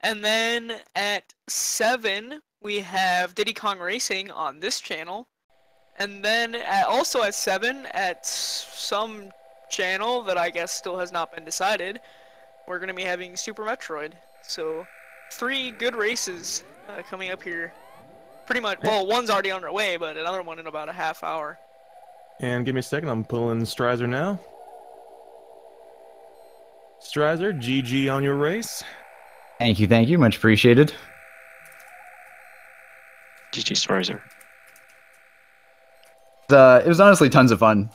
And then at 7, we have Diddy Kong Racing on this channel. And then also at 7, at some channel that I guess still has not been decided, we're going to be having Super Metroid. So 3 good races coming up here. Pretty much, well, one's already on their way, but another one in about a half hour. And give me a second, I'm pulling Strizer now. Strizer, GG on your race. Thank you, much appreciated. GG Strizer. It was honestly tons of fun.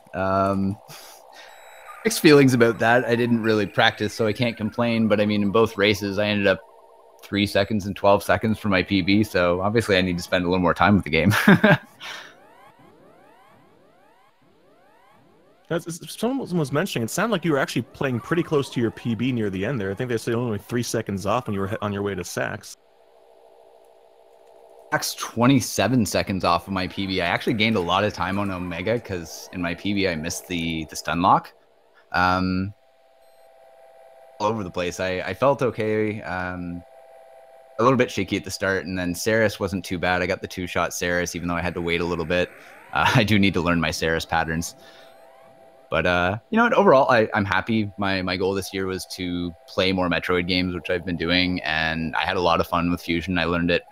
Mixed feelings about that. I didn't really practice, so I can't complain. But I mean, in both races, I ended up 3 seconds and 12 seconds for my PB. So obviously, I need to spend a little more time with the game. Someone was mentioning, it sounded like you were actually playing pretty close to your PB near the end there. I think they said only 3 seconds off when you were on your way to Sachs. Sachs 27 seconds off of my PB. I actually gained a lot of time on Omega because in my PB I missed the stun lock. All over the place. I felt okay. A little bit shaky at the start, and then Saris wasn't too bad. I got the 2-shot Saris, even though I had to wait a little bit. I do need to learn my Saris patterns. But you know what? Overall, I'm happy. My goal this year was to play more Metroid games, which I've been doing, and I had a lot of fun with Fusion. I learned it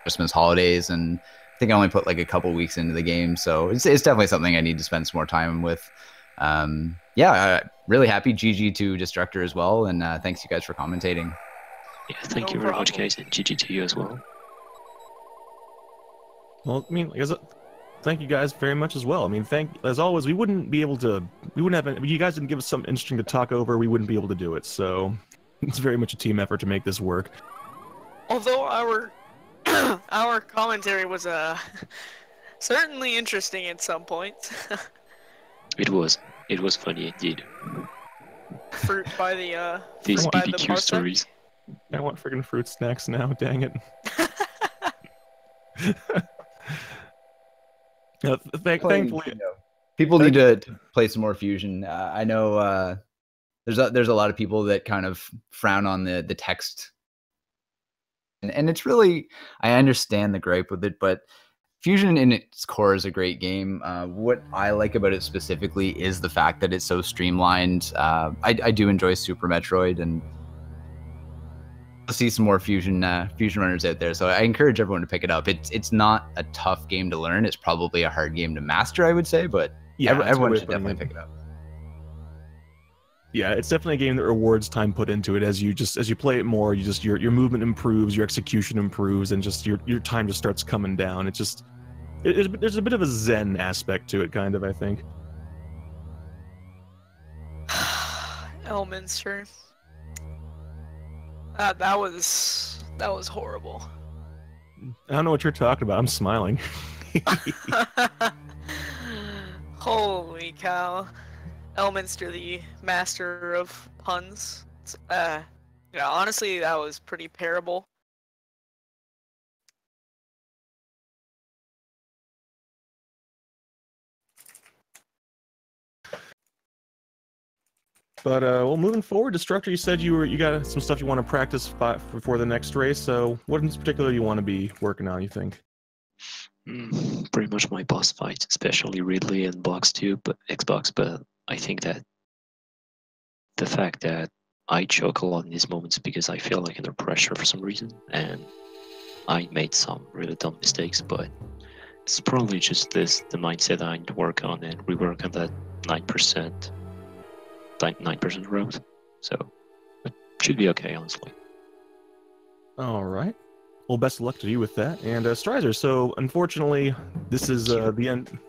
Christmas holidays, and I think I only put like a couple weeks into the game, so it's definitely something I need to spend some more time with. Yeah, really happy. GG to Destructor as well, and thanks you guys for commentating. Yeah, thank No you very much, problem. guys, and GG to you as well. Well, I mean, thank you guys very much as well. I mean, as always, we wouldn't have, if you guys didn't give us something interesting to talk over, we wouldn't be able to do it. So it's very much a team effort to make this work. Although our our commentary was certainly interesting at some points. It was funny indeed. Fruit by the These fruit by the BBQ parsec. stories. I want freaking fruit snacks now. Dang it. Thankfully, People need to play some more Fusion. I know there's a lot of people that kind of frown on the text, and it's really, I understand the gripe with it, but Fusion in its core is a great game. What I like about it specifically is the fact that it's so streamlined. I do enjoy Super Metroid, and I'll see some more Fusion runners out there. So I encourage everyone to pick it up. It's not a tough game to learn. It's probably a hard game to master, I would say, but yeah, everyone should definitely pick it up. Yeah, it's definitely a game that rewards time put into it. As you play it more, your movement improves, your execution improves, and just your time just starts coming down. There's a bit of a zen aspect to it, kind of, I think. Elminster. That was horrible. I don't know what you're talking about. I'm smiling. Holy cow. Elminster, the master of puns. Yeah, honestly, that was pretty parable. But well, moving forward, Destructor, you said you got some stuff you want to practice before the next race. So what in particular you want to be working on? You think? Pretty much my boss fights, especially Ridley and Xbox. But I think that the fact that I choke a lot in these moments because I feel like under pressure for some reason, and I made some really dumb mistakes. But it's probably just the mindset I need to work on and rework on that 9% road. So it should be okay, honestly. All right. Well, best of luck to you with that. And Strizer, so unfortunately, this is the end.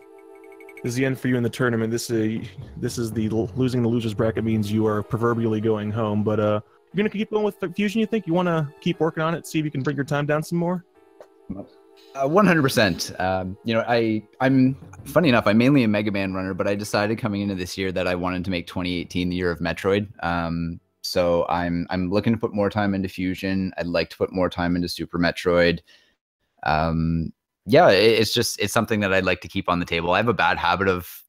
This is the end for you in the tournament. This is the losing the losers bracket means you are proverbially going home. But you're gonna keep going with Fusion. You think you want to keep working on it? See if you can bring your time down some more. 100%. You know, I'm funny enough. I'm mainly a Mega Man runner, but I decided coming into this year that I wanted to make 2018 the year of Metroid. So I'm looking to put more time into Fusion. I'd like to put more time into Super Metroid. Yeah, it's something that I'd like to keep on the table. I have a bad habit of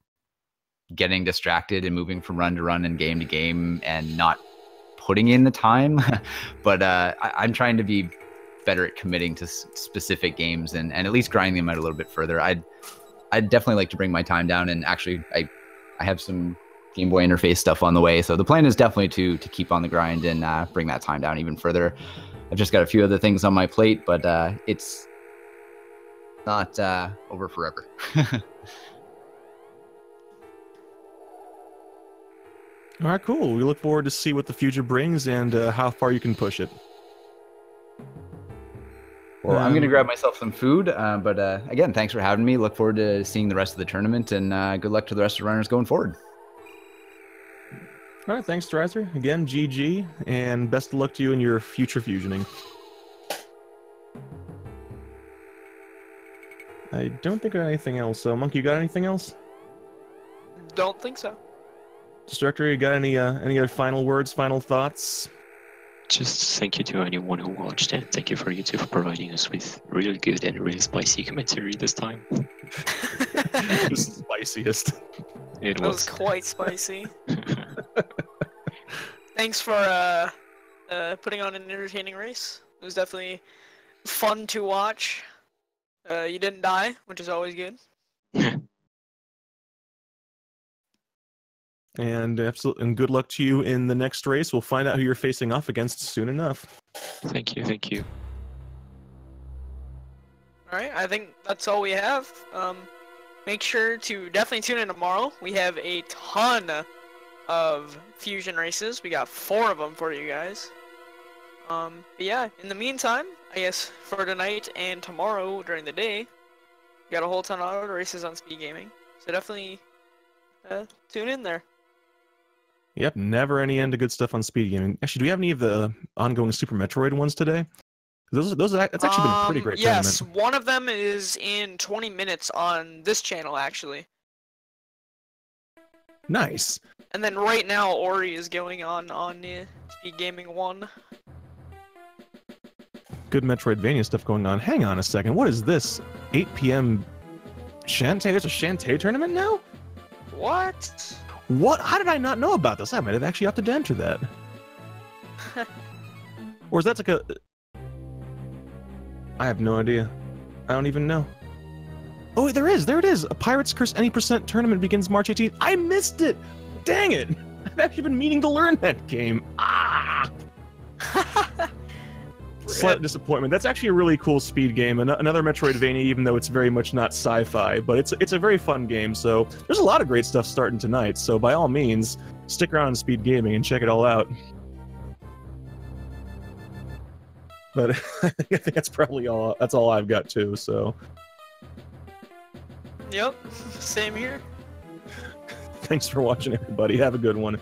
getting distracted and moving from run to run and game to game and not putting in the time. But I'm trying to be better at committing to specific games and at least grinding them out a little bit further. I'd definitely like to bring my time down, and actually I have some Game Boy interface stuff on the way. So the plan is definitely to keep on the grind and bring that time down even further. I've just got a few other things on my plate, but it's not over forever. All right, cool. We look forward to see what the future brings and how far you can push it. Well, I'm going to grab myself some food, but again, thanks for having me. Look forward to seeing the rest of the tournament, and good luck to the rest of the runners going forward. All right, thanks, Strizer. Again, GG, and best of luck to you in your future fusioning. I don't think I got anything else. So, Monkey, you got anything else? Don't think so. Destructor, you got any other final words, final thoughts? Just thank you to anyone who watched, and thank you for YouTube for providing us with really good and really spicy commentary this time. It was the spiciest. It was quite spicy. Thanks for putting on an entertaining race. It was definitely fun to watch. You didn't die, which is always good. And good luck to you in the next race. We'll find out who you're facing off against soon enough. Thank you, thank you. Alright, I think that's all we have. Make sure to definitely tune in tomorrow. We have a ton of fusion races. We got 4 of them for you guys. But yeah, in the meantime, I guess for tonight and tomorrow during the day, we got a whole ton of other races on Speed Gaming. So definitely tune in there. Yep, never any end of good stuff on Speed Gaming. Actually, do we have any of the ongoing Super Metroid ones today? That's actually been a pretty great yes, tournament. one of them is in 20 minutes on this channel, actually. Nice. And then right now, Ori is going on Speed Gaming 1. Good Metroidvania stuff going on. Hang on a second. What is this? 8 p.m. Shantae? There's a Shantae tournament now? What? What? How did I not know about this? I might have actually opted to enter that. Or is that like a... I have no idea. I don't even know. Oh, wait, there it is! A Pirates Curse Any Percent tournament begins March 18th. I missed it! Dang it! I've actually been meaning to learn that game. Ah! Slight disappointment. That's actually a really cool speed game. Another Metroidvania, even though it's very much not sci-fi. But it's a very fun game, so there's a lot of great stuff starting tonight. So by all means, stick around in Speed Gaming and check it all out. But I think that's probably all. That's all I've got too. So. Yep. Same here. Thanks for watching, everybody. Have a good one.